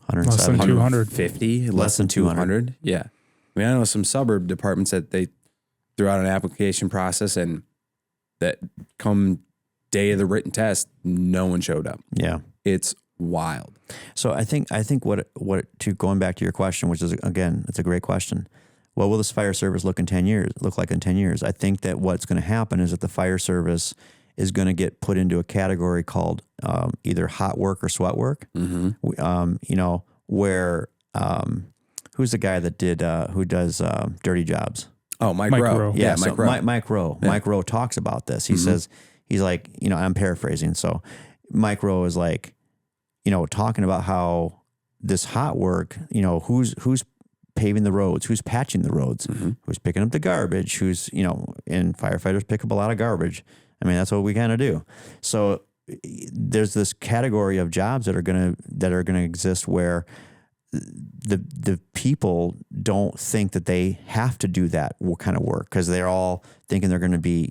107, 200. 150? Less than 200. Yeah. I know some suburb departments that they threw out an application process, and that come day of the written test, no one showed up. Yeah. It's wild. So I think what to going back to your question, which is, again, it's a great question. What will this fire service look like in 10 years? I think that what's going to happen is that the fire service is going to get put into a category called either hot work or sweat work. Where who's the guy that who does dirty jobs? Oh, Mike Rowe. Yeah, Mike Rowe. Mike Rowe. Yeah. Mike Rowe talks about this. He says, he's like, I'm paraphrasing. So Mike Rowe is like, talking about how this hot work, who's paving the roads, who's patching the roads, who's picking up the garbage, who's, and firefighters pick up a lot of garbage. That's what we kind of do. So there's this category of jobs that are going to exist where the people don't think that they have to do that kind of work because they're all thinking they're going to be,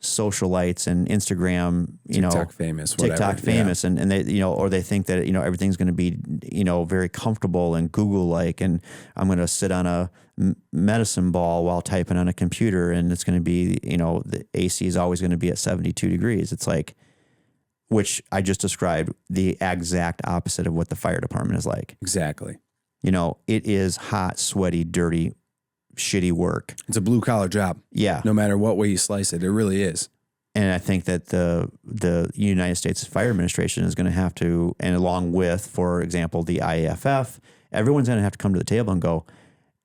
socialites and Instagram, TikTok famous, and they, or they think that, everything's going to be, very comfortable and Google-like, and I'm going to sit on a medicine ball while typing on a computer, and it's going to be, the AC is always going to be at 72 degrees. It's like, which I just described the exact opposite of what the fire department is like. Exactly. It is hot, sweaty, dirty, shitty work. It's a blue collar job. Yeah. No matter what way you slice it, it really is. And I think that the United States Fire Administration is going to have to, and along with, for example, the IAFF, everyone's going to have to come to the table and go,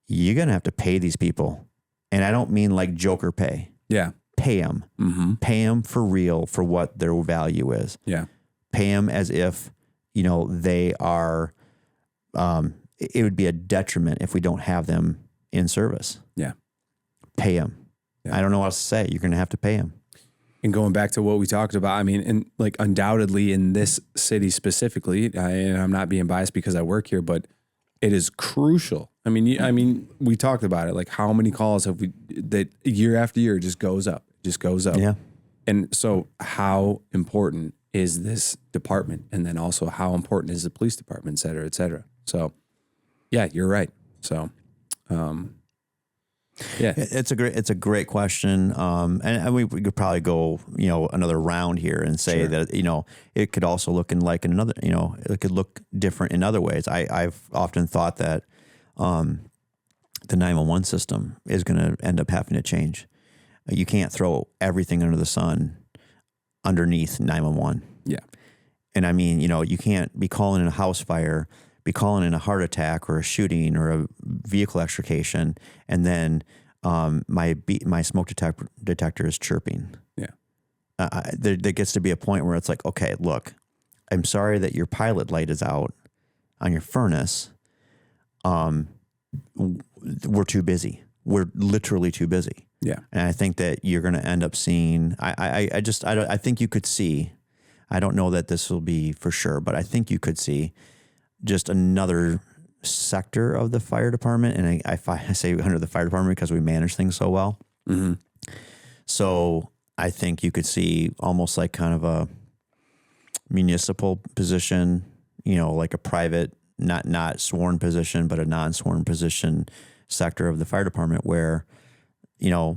you're going to have to pay these people. And I don't mean like joker pay. Yeah. Pay them. Mm-hmm. Pay them for real for what their value is. Yeah. Pay them as if, they are, it would be a detriment if we don't have them in service. Yeah. Pay them. Yeah. I don't know what else to say. You're going to have to pay them. And going back to what we talked about, and like undoubtedly in this city specifically, and I'm not being biased because I work here, but it is crucial. We talked about it. Like, how many calls have we that year after year just goes up, Yeah. And so how important is this department? And then also how important is the police department, et cetera, et cetera. So yeah, you're right. So, yeah, it's a great question. And we could probably go, another round here and say that, it could also look it could look different in other ways. I've often thought that, the 911 system is going to end up having to change. You can't throw everything under the sun underneath 911. Yeah. And you can't be calling in a house fire, be calling in a heart attack or a shooting or a vehicle extrication, and then my smoke detector is chirping. Yeah. There gets to be a point where it's like, okay, look, I'm sorry that your pilot light is out on your furnace, we're too busy. We're literally too busy. Yeah. And I think that you're going to end up seeing, I think you could see, I don't know that this will be for sure, but I think you could see just another sector of the fire department. And I say under the fire department because we manage things so well. Mm-hmm. So I think you could see almost like kind of a municipal position, like a private, not sworn position, but a non-sworn position sector of the fire department where, you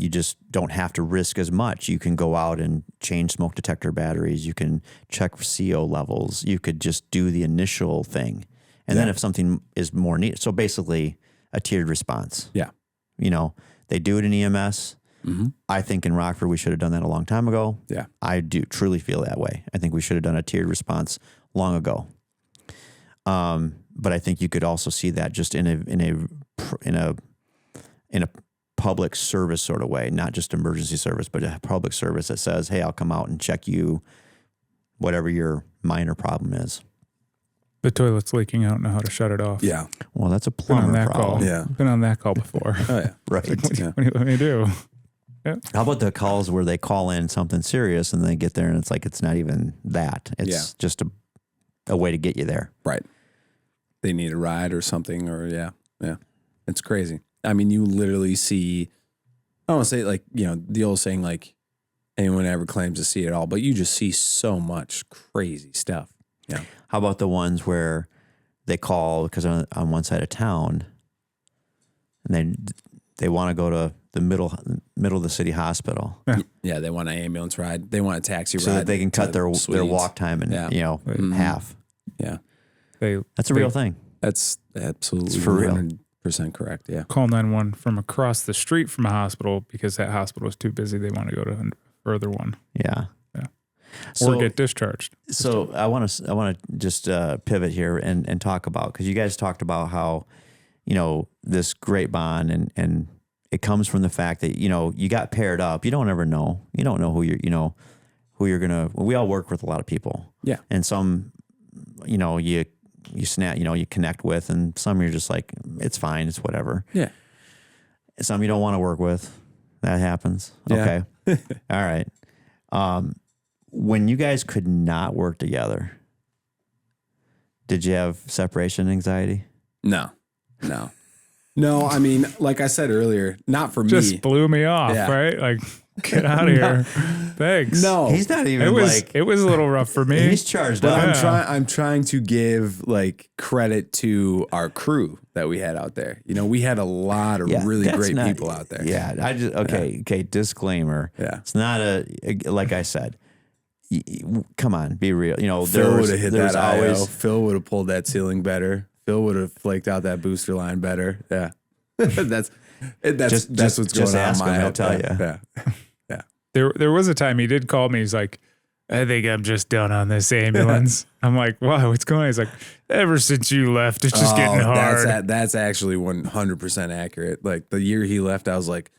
just don't have to risk as much. You can go out and change smoke detector batteries. You can check for CO levels. You could just do the initial thing. And then if something is more needed, so basically a tiered response. Yeah. They do it in EMS. Mm-hmm. I think in Rockford, we should have done that a long time ago. Yeah. I do truly feel that way. I think we should have done a tiered response long ago. But I think you could also see that just in a public service sort of way, not just emergency service, but a public service that says, hey, I'll come out and check you, whatever your minor problem is. The toilet's leaking. I don't know how to shut it off. Yeah. Well, that's a Been on plumber that problem. call. Yeah. Been on that call before. Oh yeah. Right. What do you want me to do? How about the calls where they call in something serious and they get there and it's like it's not even that. It's just a way to get you there. Right. They need a ride or something, or yeah. It's crazy. I mean, you literally see, I don't want to say like, the old saying like anyone ever claims to see it all, but you just see so much crazy stuff. Yeah. How about the ones where they call because on one side of town and they want to go to the middle of the city hospital. Yeah. They want an ambulance ride. They want a taxi ride. So that they can cut their walk time in, half. Yeah. That's a real thing. That's absolutely It's for real. 100% correct. Yeah. Call 911 from across the street from a hospital because that hospital is too busy. They want to go to a further one. Yeah. Or get discharged. So I want to just pivot here and talk about, because you guys talked about how, this great bond and it comes from the fact that, you got paired up. You don't ever know. You don't know who you're going to, we all work with a lot of people. Yeah. And some, you snap, you connect with, and some you're just like, it's fine. It's whatever. Yeah. Some you don't want to work with. That happens. Yeah. Okay. All right. When you guys could not work together, did you have separation anxiety? No. I mean, like I said earlier, not for me. Just blew me off, right? Like, get out of here. Thanks. No, He's not even it was a little rough for me. He's charged But up. I'm trying to give like credit to our crew that we had out there. We had a lot of really that's great not- people out there. Yeah. Okay. Disclaimer. Yeah. It's not like I said, come on, be real. Phil would have hit that always IO. Phil would have pulled that ceiling better. Phil would have flaked out that booster line better. Yeah. that's what's going on. Ask him, he'll tell you. Yeah. There was a time he did call me. He's like, I think I'm just done on this ambulance. I'm like, wow, what's going on? He's like, ever since you left, it's just getting hard. That's actually 100% accurate. Like the year he left, I was like,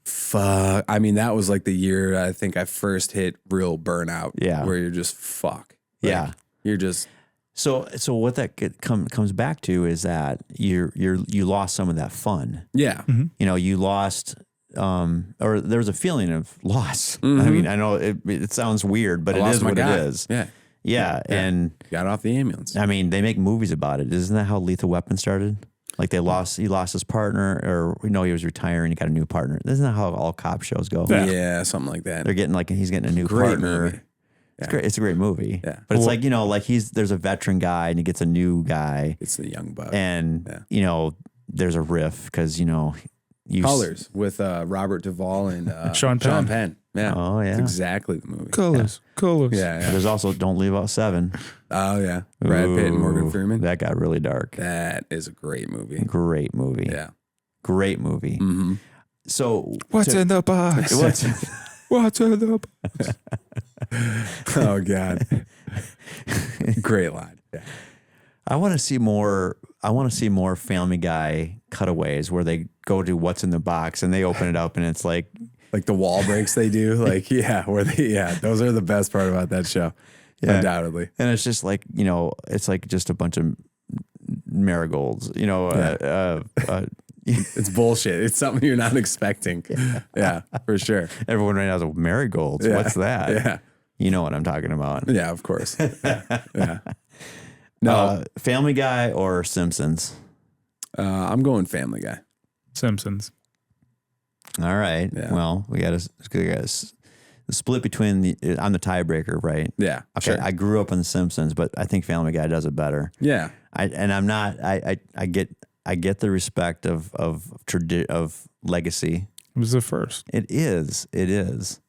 fuck. I mean, that was like the year I think I first hit real burnout. Yeah. Where you're just fuck. Like, yeah. You're just. So what that comes back to is that you lost some of that fun. Yeah. Mm-hmm. You lost, or there was a feeling of loss. Mm-hmm. I mean, I know it sounds weird, but it is what it is. Yeah. Yeah. And got off the ambulance. I mean, they make movies about it. Isn't that how Lethal Weapon started? Like he lost his partner, or he was retiring. He got a new partner. Isn't that how all cop shows go? Yeah, something like that. They're getting he's getting a new Great partner. movie. It's great. It's a great movie. Yeah. But it's there's a veteran guy and he gets a new guy. It's the young buck. And there's a riff because Colors with Robert Duvall and Sean Penn. Yeah. Oh yeah. It's exactly the movie. Colors. Yeah. There's also Don't Leave Out 7. Oh yeah. Brad Pitt and Morgan Freeman. That got really dark. That is a great movie. Great movie. Yeah. Great movie. Mm-hmm. So What's in the box? What's in the box? Oh God. Great line. Yeah. I want to see more Family Guy cutaways where they go to what's in the box and they open it up and it's like the wall breaks they do. Like, those are the best part about that show. Yeah. Undoubtedly. And it's just like, it's like just a bunch of marigolds. It's bullshit. It's something you're not expecting. Yeah, for sure. Everyone right now is like, marigolds. Yeah. What's that? Yeah. You know what I'm talking about. Yeah, of course. Yeah. No, Family Guy or Simpsons? I'm going Family Guy. Simpsons. All right. Yeah. Well, we got to split between I'm the tiebreaker, right? Yeah. Okay. Sure. I grew up on The Simpsons, but I think Family Guy does it better. Yeah. I get the respect of legacy. It was the first. It is. Name It is.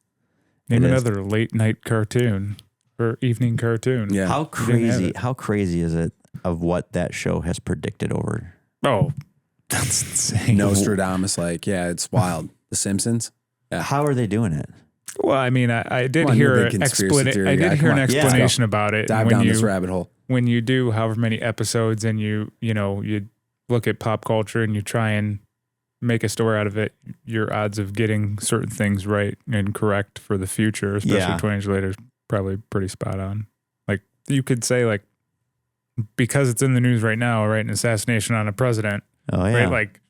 another late night cartoon or evening cartoon. Yeah. How didn't have crazy? it. How crazy is it of what that show has predicted over? Oh, that's insane. Nostradamus, it's wild. The Simpsons. Yeah. How are they doing it? Well, I mean, I did Come on, hear you're a big conspiracy theory I did guy. hear Come an on. Yeah. explanation about it. Dive when down you, this rabbit hole. when you do however many episodes and you look at pop culture and you try and make a story out of it, your odds of getting certain things right and correct for the future, especially Yeah. 20 years later, is probably pretty spot on. Like you could say because it's in the news right now, right? An assassination on a president, Oh yeah. right? Like,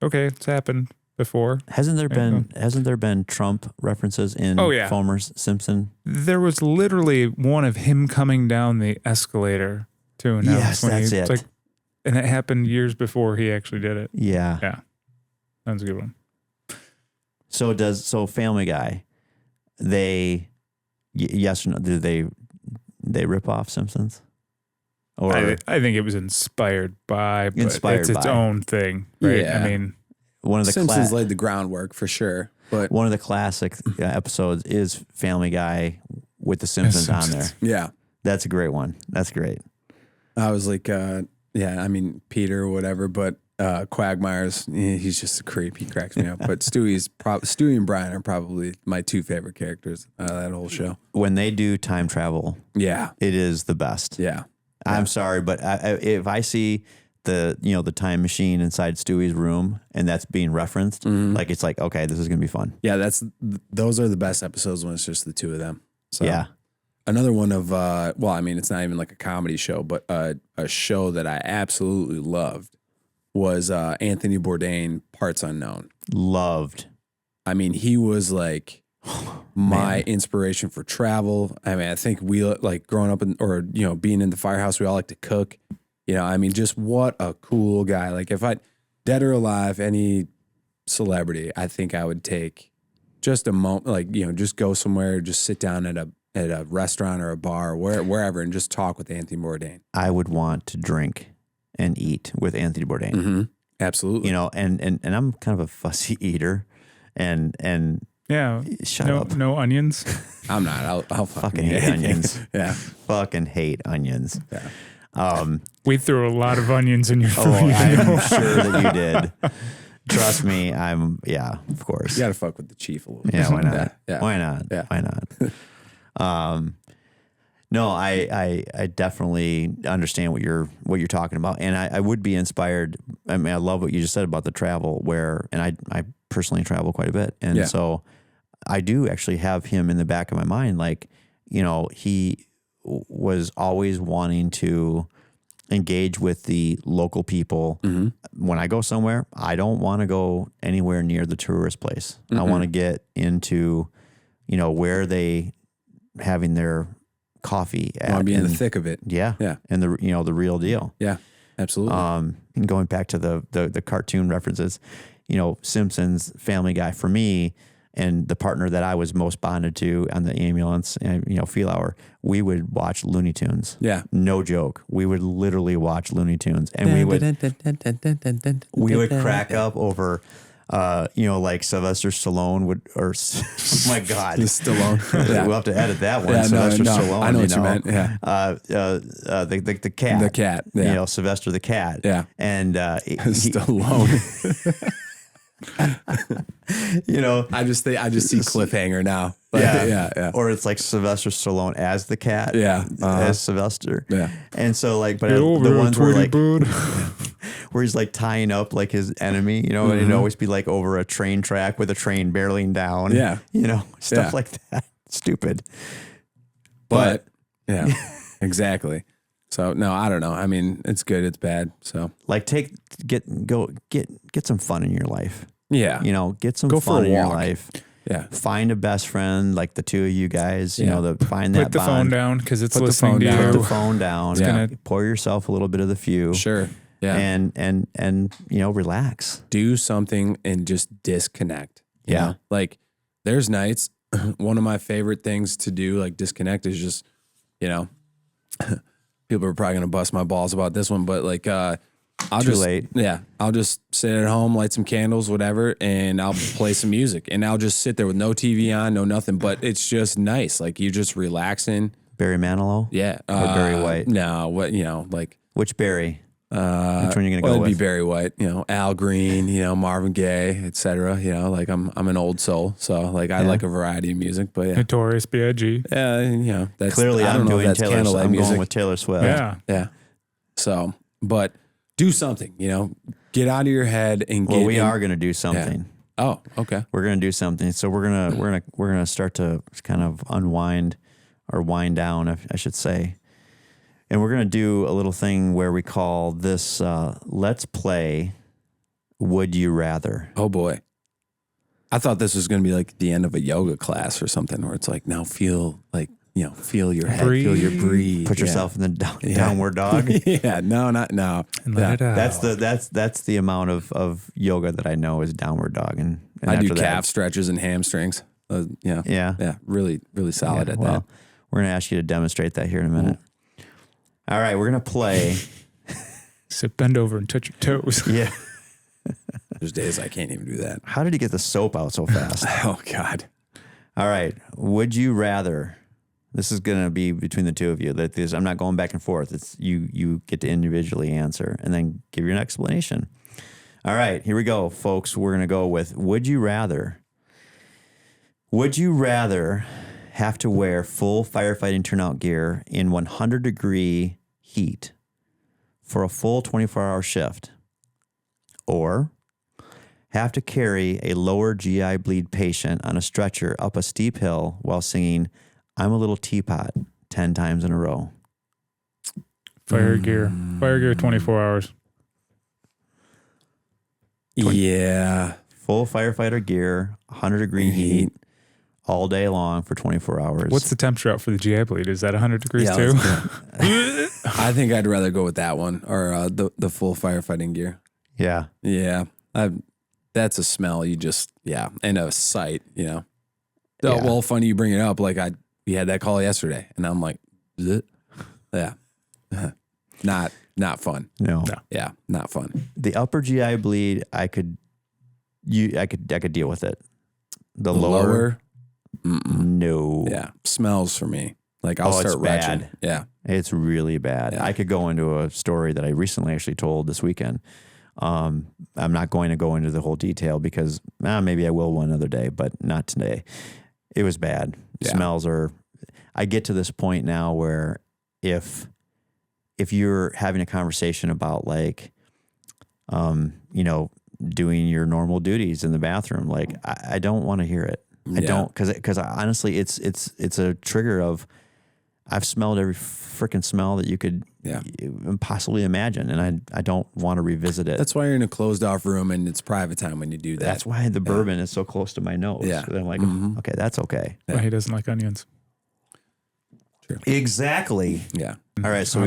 okay, it's happened before. Hasn't there been Trump references in Oh, yeah. Homer's Simpson? There was literally one of him coming down the escalator to announce Yes, when that's he, it. and it happened years before he actually did it. Yeah. Yeah. That's a good one. So Family Guy, yes or no? Do they rip off Simpsons? Or I think it was inspired by, but Inspired it's its by. own thing, right? Yeah. I mean, one of the Simpsons laid the groundwork for sure. But one of the classic episodes is Family Guy with the Simpsons on there. yeah, That's a great one. That's great. I was like, Peter or whatever, but Quagmire's, he's just a creep. He cracks me up. But Stewie and Brian are probably my two favorite characters out of that whole show. When they do time travel, Yeah. it is the best. Yeah. I'm sorry, but if I see the time machine inside Stewie's room and that's being referenced, it's like, okay, this is gonna be fun. Yeah, those are the best episodes when it's just the two of them. So Yeah. another one of it's not even like a comedy show, but a show that I absolutely loved was Anthony Bourdain, Parts Unknown. Loved. I mean, he was like my inspiration for travel. I mean, I think we like growing up being in the firehouse, we all like to cook. I mean, just what a cool guy. Like if I dead or alive, any celebrity, I think I would take just a moment, just go somewhere, just sit down at a restaurant or a bar or wherever and just talk with Anthony Bourdain. I would want to drink and eat with Anthony Bourdain. Mm-hmm. Absolutely. And I'm kind of a fussy eater, and yeah. shut up. No onions. I'm not. I'll Fucking hate onions. Yeah. Fucking hate onions. Yeah. We threw a lot of onions in your food. I'm sure that you did. Trust me, of course. You got to fuck with the chief a little bit. Yeah, why not? Yeah. Why not? Yeah. Why not? No, I definitely understand what you're talking about, and I would be inspired. I mean, I love what you just said about the travel, and I personally travel quite a bit, and so I do actually have him in the back of my mind. Like, he was always wanting to engage with the local people. Mm-hmm. When I go somewhere, I don't want to go anywhere near the tourist place. I want to get into, where they having their coffee at. Want to be in the thick of it. Yeah. Yeah. And the real deal. Yeah. Absolutely. And going back to the cartoon references, Simpsons, Family Guy for me, and the partner that I was most bonded to on the ambulance and, field hour, we would watch Looney Tunes. Yeah. No joke. We would literally watch Looney Tunes, and we would crack up over, like Sylvester Stallone would, or oh my God, Stallone. Yeah. We'll have to edit that one. Yeah, Sylvester no, Stallone. I know what you meant. Yeah. The cat. The cat. Yeah. Sylvester the cat. Yeah. And Stallone. I just see cliffhanger now. Like, yeah. Or it's like Sylvester Stallone as the cat. Yeah. As Sylvester. Yeah. And so but Get over the there, ones where Tweety like bird. where he's like tying up like his enemy, and it'd always be like over a train track with a train barreling down. Yeah. Stuff Yeah. like that. Stupid. But yeah, exactly. So no, I don't know. I mean, it's good, it's bad. So Like get some fun in your life. yeah, You know, get some Go for fun a in your walk. life. yeah. Find a best friend, like the two of you guys. You Yeah. know, find that Put the bond. phone down because it's Put the listening phone to down. you. Put the phone down. Yeah. gonna- Pour yourself a little bit of the few. Sure. Yeah. And you know, relax. Do something and just disconnect. you Yeah. know? Like there's nights, one of my favorite things to do, like disconnect, is just, you know, people are probably going to bust my balls about this one, but like, I'll Too just, late. yeah, I'll just sit at home, light some candles, whatever, and I'll play some music, and I'll just sit there with no TV on, no nothing, but it's just nice. Like you're just relaxing. Barry Manilow. Yeah. Or Barry White? No, what, you know, like, Which Barry? Which one are you gonna go it'd be with? Barry White, you know, Al Green, you know, Marvin Gaye, etc. You know, like I'm an old soul, so like I like a variety of music, but yeah, Notorious B.I.G. yeah, you know, that's Clearly, I don't I'm know if doing that's Taylor. candlelight I'm music. going with Taylor Swift. Yeah. Yeah, so but do something, you know, get out of your head and get. Well, we are gonna do something. Oh, okay. We're gonna do something. So we're gonna start to kind of unwind or wind down, I should say. And we're going to do a little thing where we call this Let's Play Would You Rather. Oh boy, I thought this was going to be like the end of a yoga class or something, where it's like now feel like, you know, feel your head, feel your breathe, Put yourself in the downward dog. yeah, no. And let it out. That's the amount of yoga that I know is downward dog. And I do after that- calf stretches and hamstrings. Yeah, Yeah. really solid Yeah, at well, that. we're going to ask you to demonstrate that here in a minute. All right, we're going to play. So bend over and touch your toes. Yeah. There's days I can't even do that. How did he get the soap out so fast? Oh God. All right. Would you rather? This is going to be between the two of you. I'm not going back and forth. It's you get to individually answer and then give your explanation. All right, here we go, folks. We're going to go with would you rather? Would you rather have to wear full firefighting turnout gear in 100-degree heat for a full 24-hour shift, or have to carry a lower GI bleed patient on a stretcher up a steep hill while singing I'm a Little Teapot 10 times in a row? Fire gear 24 hours. Yeah. Full firefighter gear, 100-degree heat all day long for 24 hours. What's the temperature out for the GI bleed? Is that 100 degrees Yeah, too? I think I'd rather go with that one, or the full firefighting gear. Yeah. Yeah. That's a smell you just, and a sight, you know. Oh, Yeah. well, funny you bring it up. Like we had that call yesterday, and I'm like, "Bleh." Yeah, not fun. No. Yeah, not fun. The upper GI bleed, I could deal with it. The The lower, Mm-mm. no. Yeah, smells for me. Like I'll Oh, it's start retching. bad. Yeah, It's really bad. Yeah. I could go into a story that I recently actually told this weekend. I'm not going to go into the whole detail because maybe I will one other day, but not today. It was bad. Yeah. Smells are. I get to this point now where if you're having a conversation about like, doing your normal duties in the bathroom, like I don't want to hear it. I Yeah. don't because honestly, it's a trigger of I've smelled every freaking smell that you could possibly imagine, and I don't want to revisit it. that's why you're in a closed off room and it's private time when you do that. That's why the bourbon is so close to my nose. Yeah. And I'm like, okay, that's okay. Why he doesn't like onions. Exactly. Yeah, All right, so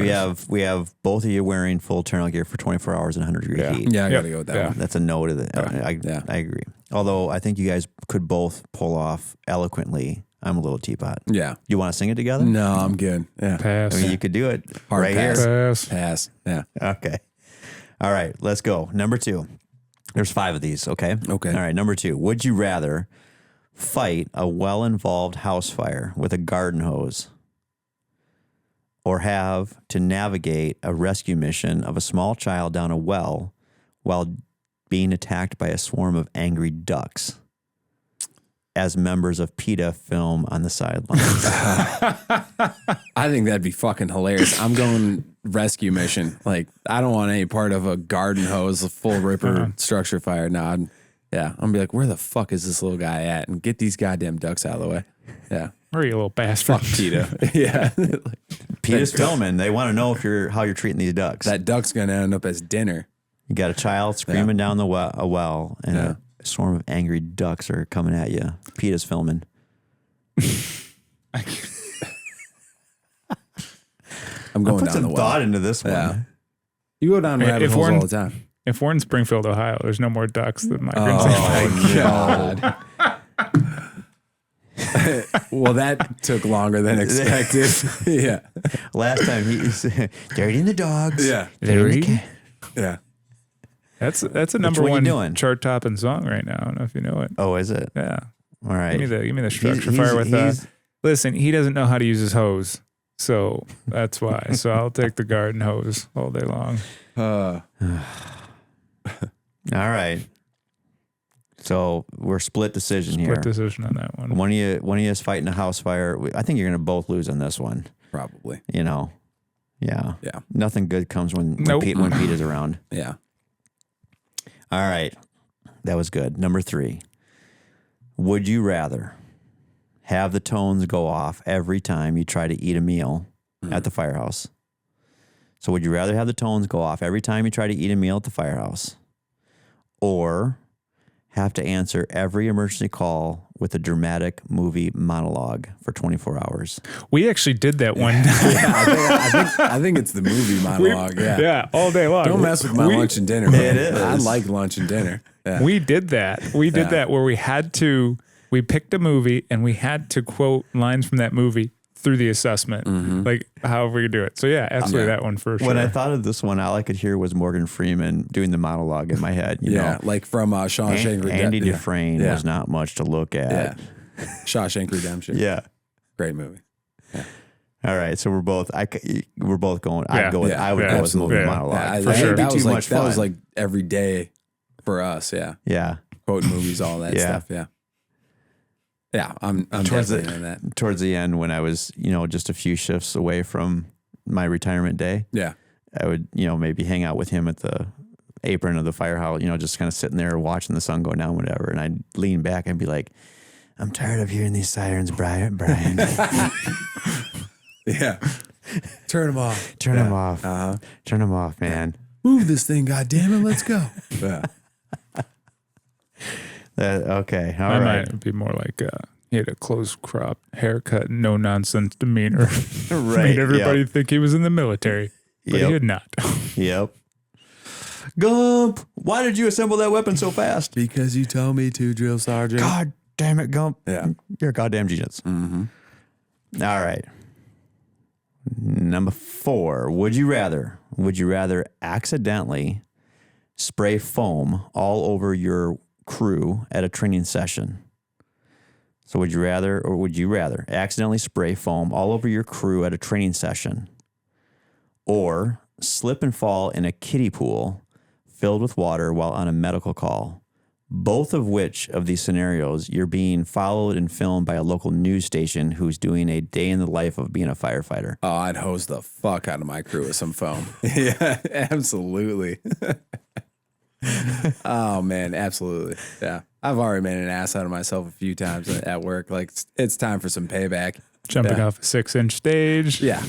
we have both of you wearing full turnout gear for 24 hours in 100-degree heat. yeah. I Yep. gotta go with that Yeah. one. That's a no to that. I agree. Although I think you guys could both pull off eloquently. I'm a Little Teapot. Yeah. You want to sing it together? No, I'm good. Yeah. Pass. I mean, you could do it Hard right pass. here. Pass. Pass. Yeah. Okay. All right, let's go. Number 2. There's 5 of these, okay? Okay. All right, number 2. Would you rather fight a well-involved house fire with a garden hose or have to navigate a rescue mission of a small child down a well while being attacked by a swarm of angry ducks as members of PETA film on the sidelines? I think that'd be fucking hilarious. I'm going rescue mission. Like, I don't want any part of a garden hose, a full ripper structure fire. No, Yeah. I'm gonna be like, where the fuck is this little guy at? And get these goddamn ducks out of the way. Yeah. Hurry, you little bastard. Fuck PETA. Yeah. PETA's filming. They want to know how you're treating these ducks. That duck's gonna end up as dinner. You got a child screaming down a well, and a swarm of angry ducks are coming at you. PETA's filming. I'm going put down some the well. thought into this one. Yeah. You go down rabbit holes all the time. If we're in Springfield, Ohio, there's no more ducks than migrants. Oh, God. Well, that took longer than expected. Yeah. Last time he's dirty in the dogs. Yeah. Dirty in the cat. Yeah. That's a number one you one doing? chart topping song right now. I don't know if you know it. Oh, is it? Yeah. All right. Give me the structure fire with that. Listen, he doesn't know how to use his hose. So that's why. So I'll take the garden hose all day long. All right. So we're split decision here. Split decision on that one. One of you is fighting a house fire. I think you're going to both lose on this one. Probably. Yeah. Yeah. Nothing good comes when Pete is around. Yeah. All right. That was good. Number 3. Would you rather have the tones go off every time you try to eat a meal at the firehouse? So would you rather have the tones go off every time you try to eat a meal at the firehouse, or have to answer every emergency call with a dramatic movie monologue for 24 hours? We actually did that one. I think it's the movie monologue. Yeah, all day long. Don't mess with my lunch and dinner. Man. It is. I like lunch and dinner. Yeah. We did that. We did that where we picked a movie and we had to quote lines from that movie through the assessment, like however we do it. So yeah, absolutely that one for sure. When I thought of this one, all I could hear was Morgan Freeman doing the monologue in my head. You know? Like from Shawshank Redemption. Andy Dufresne was not much to look at. Yeah. Shawshank Redemption. Yeah. Great movie. Yeah. All right, so we're both going. Yeah. I would go with movie monologue. For sure. That was like every day for us. Yeah. Yeah. Quoting movies, all that stuff. Yeah. Yeah, I'm definitely in that. Towards the end, when I was, just a few shifts away from my retirement day, I would, maybe hang out with him at the apron of the firehouse, just kind of sitting there watching the sun go down, whatever. And I'd lean back and be like, "I'm tired of hearing these sirens, Brian." Yeah. Turn them off. Turn them off. Turn them off, man. Move this thing, goddammit, let's go. Yeah. Okay, all I right. might be more like he had a close crop haircut, no nonsense demeanor. Right. Made everybody think he was in the military, but he had not. Yep. Gump, why did you assemble that weapon so fast? Because you told me to, drill sergeant. God damn it, Gump. Yeah. You're a goddamn genius. Mm-hmm. All right. Number 4. Would you rather accidentally spray foam all over your crew at a training session? So would you rather accidentally spray foam all over your crew at a training session, or slip and fall in a kiddie pool filled with water while on a medical call? Both of which of these scenarios you're being followed and filmed by a local news station who's doing a day in the life of being a firefighter. Oh, I'd hose the fuck out of my crew with some foam. Yeah, absolutely. Oh man, absolutely. Yeah. I've already made an ass out of myself a few times at work. Like it's time for some payback. Jumping off a 6-inch stage. Yeah.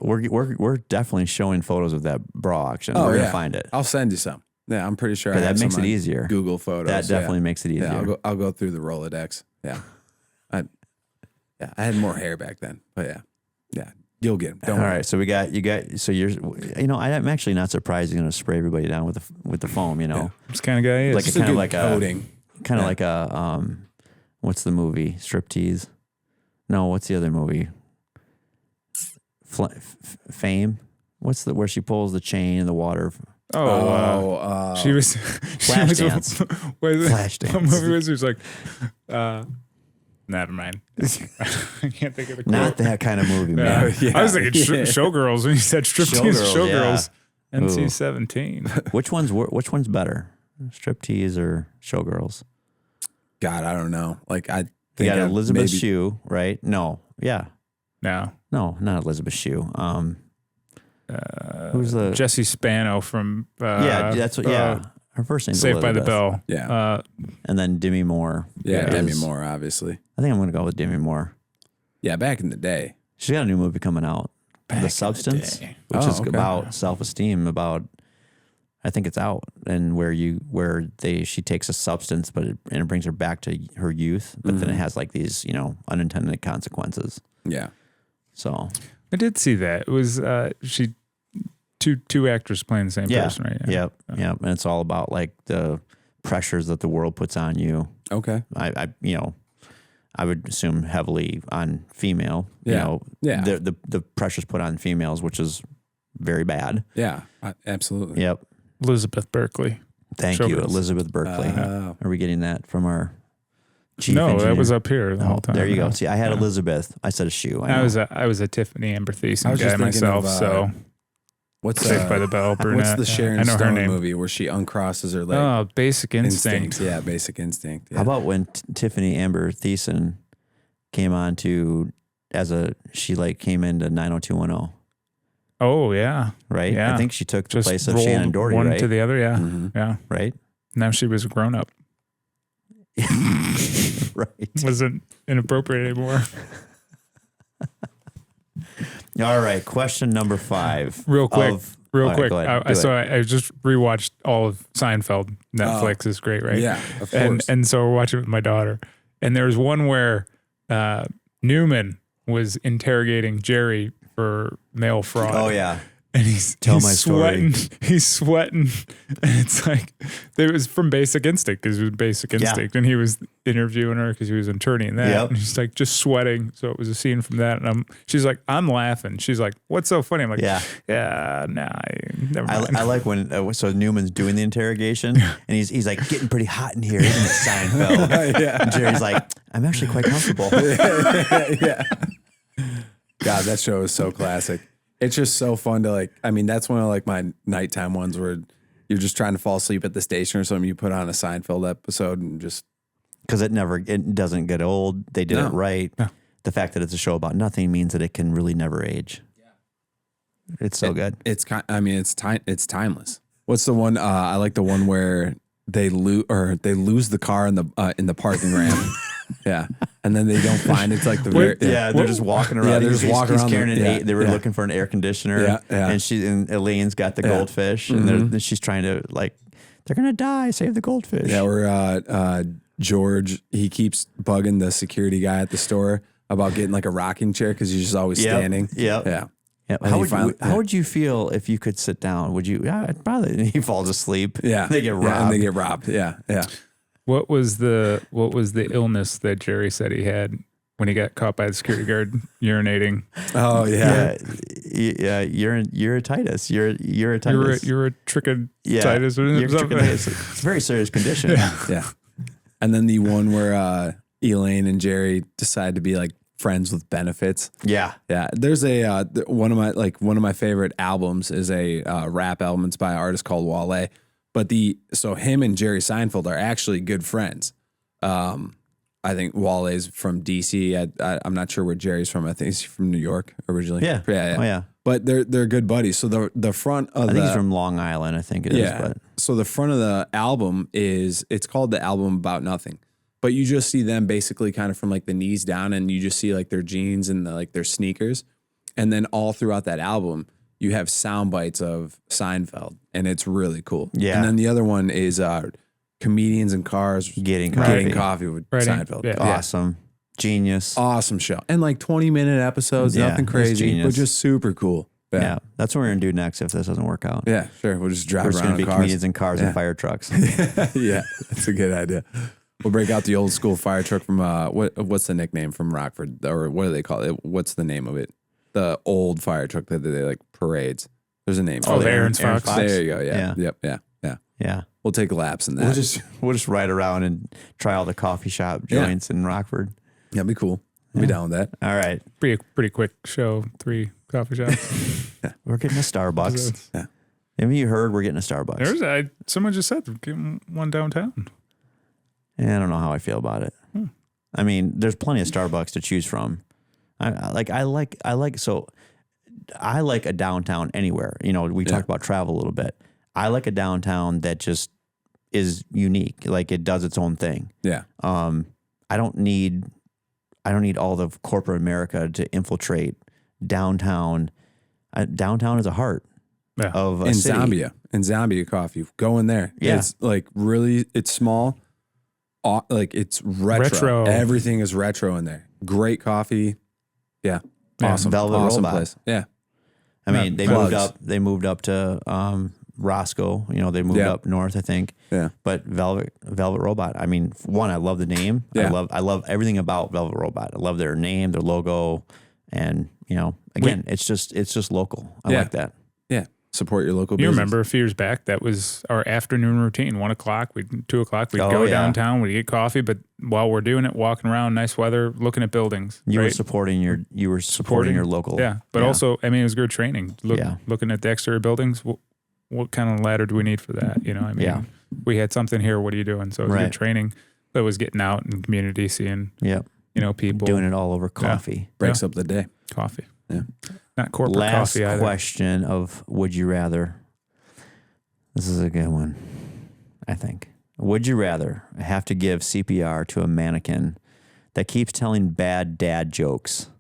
We're definitely showing photos of that bra action. Oh, We're gonna find it. I'll send you some. Yeah, I'm pretty sure. That makes it easier. Google Photos. That definitely makes it easier. Yeah, I'll go through the Rolodex. Yeah. I had more hair back then, but yeah. You'll get them. Don't worry. All right, so so you're, I'm actually not surprised you're going to spray everybody down with the foam, This kind of guy is. Like Just a kind of good like coating. like a what's the movie? Striptease? No, what's the other movie? Fame? Where she pulls the chain in the water? She was Flashdance. Flashdance. What movie was it? It was like, never mind. I can't think of the quote. Not that kind of movie, man. I was thinking Showgirls when you said striptease. Showgirls. Yeah. NC-17. Which one's better? Striptease or Showgirls? God, I don't know. Like I You think got Elizabeth Shue, right? No. Yeah. No, not Elizabeth Shue. Who's the Jesse Spano from that's what Her first name's Saved by the Elizabeth. Bell. Yeah. And then Demi Moore. Yeah, is- Demi Moore, obviously. I think I'm going to go with Demi Moore. Yeah, back in the day. She's got a new movie coming out, The Substance, day. which Oh, is okay. about self-esteem. I think it's out, and she takes a substance, and it brings her back to her youth, but then it has like these unintended consequences. Yeah. So I did see that. It was two actors playing the same person, right? Yep. And it's all about like the pressures that the world puts on you. Okay. I would assume heavily on female. Yeah. The pressures put on females, which is very bad. Yeah, absolutely. Yep. Elizabeth Berkley. Thank you, Showbiz. Elizabeth Berkley. Oh. Are we getting that from our chief No, engineer? that was up here the whole time. There you go. See, I had Elizabeth. I said a shoe. I was a Tiffany Amber Thiessen I was guy just thinking myself, of, so What's Saved by the Bell, brunette. What's the Sharon I know her Stone name. movie where she uncrosses her leg? Oh, Basic Instinct. Yeah, Basic Instinct. Yeah. How about when Tiffany Amber Thiessen came on to she came into 90210, Oh yeah, right? Yeah. I think she took the just place of rolled Shannon Doherty, one right? to the other. Yeah, Mhm. yeah. Right? Now she was a grown up. Right. Wasn't inappropriate anymore. All right. Question number 5. Real quick. All right, go ahead. Do it. I just rewatched all of Seinfeld. Netflix is great, right? Yeah, of and course. and so we're watching it with my daughter, and there was one where Newman was interrogating Jerry for mail fraud. Oh, yeah. And he's Tell he's my story. sweating. He's sweating, and it's like it was from Basic Instinct because it was Basic Instinct, and he was interviewing her because he was an attorney in that. Yep. And she's like just sweating. So it was a scene from that, and she's like, I'm laughing. She's like, what's so funny? I'm like, never mind. I like when so Newman's doing the interrogation and he's like getting pretty hot in here, isn't it, Seinfeld? Yeah. And Jerry's like, I'm actually quite comfortable. Yeah. God, that show is so classic. It's just so fun to that's one of like my nighttime ones where you're just trying to fall asleep at the station or something. You put on a Seinfeld episode and just Because it doesn't get old. They did it right. No. The fact that it's a show about nothing means that it can really never age. Yeah. It's so good. it's timeless. What's the one? I like the one where they lose the car in the parking ramp. Yeah, and then they don't find it's like the very They're just walking around. Yeah, they're just walking around carrying the- they were looking for an air conditioner. Yeah, yeah. And Elaine's got the goldfish, and she's trying to they're gonna die. Save the goldfish. Yeah, where George, he keeps bugging the security guy at the store about getting like a rocking chair because he's just always standing. Yep. Yeah. Yeah. How would you feel if you could sit down? Would you? Yeah, probably. He falls asleep. Yeah. They get robbed. Yeah, and they get robbed. Yeah. Yeah. What was the illness that Jerry said he had when he got caught by the security guard urinating? Oh yeah. Yeah. Uretitis. Uretitis. You're a trichinitis. Uretitis. It's a very serious condition. Yeah. And then the one where Elaine and Jerry decide to be like friends with benefits. Yeah. Yeah. There's a one of my favorite albums is a rap album. It's by an artist called Wale. But so him and Jerry Seinfeld are actually good friends. I think Wale's from DC. I'm not sure where Jerry's from. I think he's from New York originally. Yeah. Yeah. Oh yeah. But they're good buddies. So the front of I think he's from Long Island. I think it is. But so the front of the album it's called The Album About Nothing. But you just see them basically kind of from like the knees down, and you just see like their jeans and their sneakers. And then all throughout that album, you have sound bites of Seinfeld, and it's really cool. Yeah. And then the other one is comedians in cars Getting coffee. with Writing. Seinfeld. Yeah. Awesome. Genius. Awesome show. And like 20-minute episodes, Yeah, nothing that's crazy, genius. but just super cool. Yeah. That's what we're going to do next if this doesn't work out. Yeah, sure. We'll just drive We're just around going to in be cars. comedians in cars Yeah. and fire trucks. Yeah, that's a good idea. We'll break out the old school fire truck from what's the nickname from Rockford, or what do they call it? What's the name of it? The old fire truck that they like parades. There's a name. Oh, for the it. Aaron's Fox. There you go. Yeah. Yeah. Yep. Yeah. Yeah. Yeah. We'll take laps in that. We'll just ride around and try all the coffee shop joints in Rockford. That'd be cool. I'll be down with that. All right. Pretty quick show. 3 coffee shops. We're getting a Starbucks. Yeah. Haven't you heard we're getting a Starbucks? Someone just said they're getting one downtown. Yeah, I don't know how I feel about it. I mean, there's plenty of Starbucks to choose from. I like a downtown anywhere. You know, we talked about travel a little bit. I like a downtown that just is unique. Like it does its own thing. Yeah. I don't need all the corporate America to infiltrate downtown. Downtown is a heart of a city. Zambia coffee. Go in there. Yeah. It's like really, it's small. Like it's retro. Everything is retro in there. Great coffee. Yeah. Awesome. Velvet awesome Robot. place. Yeah. I mean, they moved up to Roscoe. You know, they moved up north, I think. Yeah. But Velvet Robot. I mean, one, I love the name. Yeah. I love everything about Velvet Robot. I love their name, their logo, and you know, again, it's just local. I like that. Yeah. Support your local You business. remember a few years back, that was our afternoon routine. 1 o'clock, 2 o'clock, we'd go downtown, we'd get coffee, but while we're doing it, walking around, nice weather, looking at buildings. You right? were supporting your local. Yeah, but also, I mean, it was good training. Looking at the exterior buildings, what kind of ladder do we need for that? You know, I mean, we had something here. What are you doing? So it was good training. That was getting out in community, seeing, you know, people doing it all over coffee. Breaks up the day. Coffee. Yeah. Not corporate Last coffee either. question of would you rather. This is a good one, I think. Would you rather have to give CPR to a mannequin that keeps telling bad dad jokes,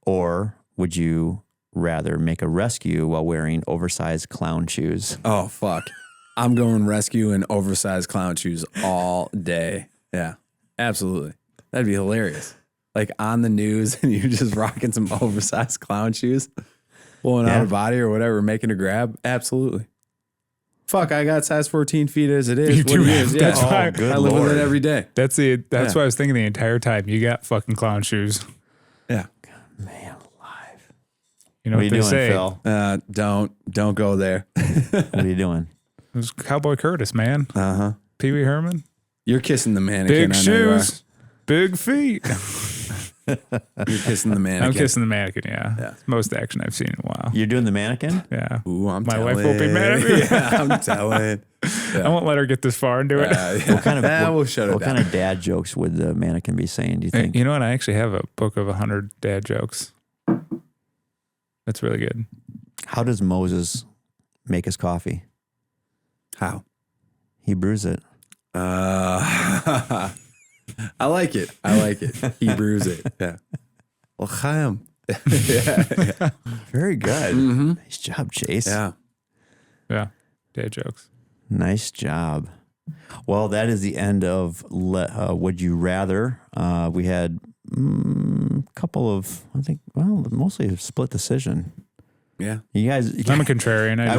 or would you rather make a rescue while wearing oversized clown shoes? Oh, fuck. I'm going rescue in oversized clown shoes all day. Yeah, absolutely. That'd be hilarious. Like on the news and you're just rocking some oversized clown shoes, pulling out a body or whatever, making a grab. Absolutely. Fuck, I got size 14 feet as it is. You do have, Yeah. that's fine. I live with it every day. That's what I was thinking the entire time. You got fucking clown shoes. Yeah. Man alive. You know what are you they doing, say. Phil? Don't go there. What are you doing? It was Cowboy Curtis, man. Uh-huh. Pee Wee Herman. You're kissing the mannequin. Big I know you are. shoes. Big feet. You're kissing the mannequin. I'm kissing the mannequin, yeah. It's most action I've seen in a while. You're doing the mannequin? Yeah. Ooh, My wife will be mad at me. Yeah, I'm telling. Yeah. I won't let her get this far and do it. What kind of we'll shut it what down. kind of dad jokes would the mannequin be saying, do you think? You know what? I actually have a book of 100 dad jokes. That's really good. How does Moses make his coffee? How? He brews it. I like it. He brews it. Yeah. L'chaim. Yeah. Very good. Mm-hmm. Nice job, Chase. Yeah. Yeah. Dad jokes. Nice job. Well, that is the end of Would You Rather. We had a couple of, mostly a split decision. Yeah. You guys, I'm a contrarian. I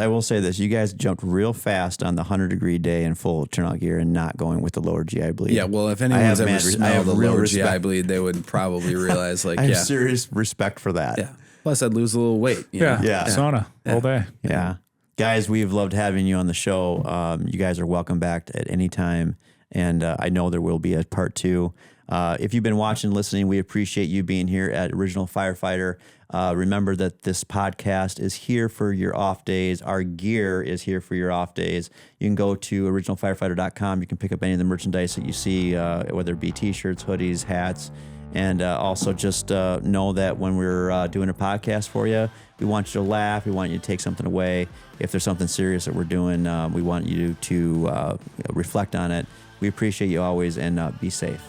will say this. You guys jumped real fast on the 100-degree day in full turnout gear and not going with the lower GI bleed. Yeah, well, if anyone's ever smelled the lower GI bleed, they would probably realize, like, I have serious respect for that. Yeah. Plus, I'd lose a little weight. You know? Yeah. Sauna all day. Yeah. Guys, we've loved having you on the show. You guys are welcome back at any time. And I know there will be a part 2. If you've been watching, listening, we appreciate you being here at Original Firefighter. Remember that this podcast is here for your off days. Our gear is here for your off days. You can go to originalfirefighter.com. You can pick up any of the merchandise that you see, whether it be t-shirts, hoodies, hats. And also just know that when we're doing a podcast for you, we want you to laugh. We want you to take something away. If there's something serious that we're doing, we want you to reflect on it. We appreciate you always, and be safe.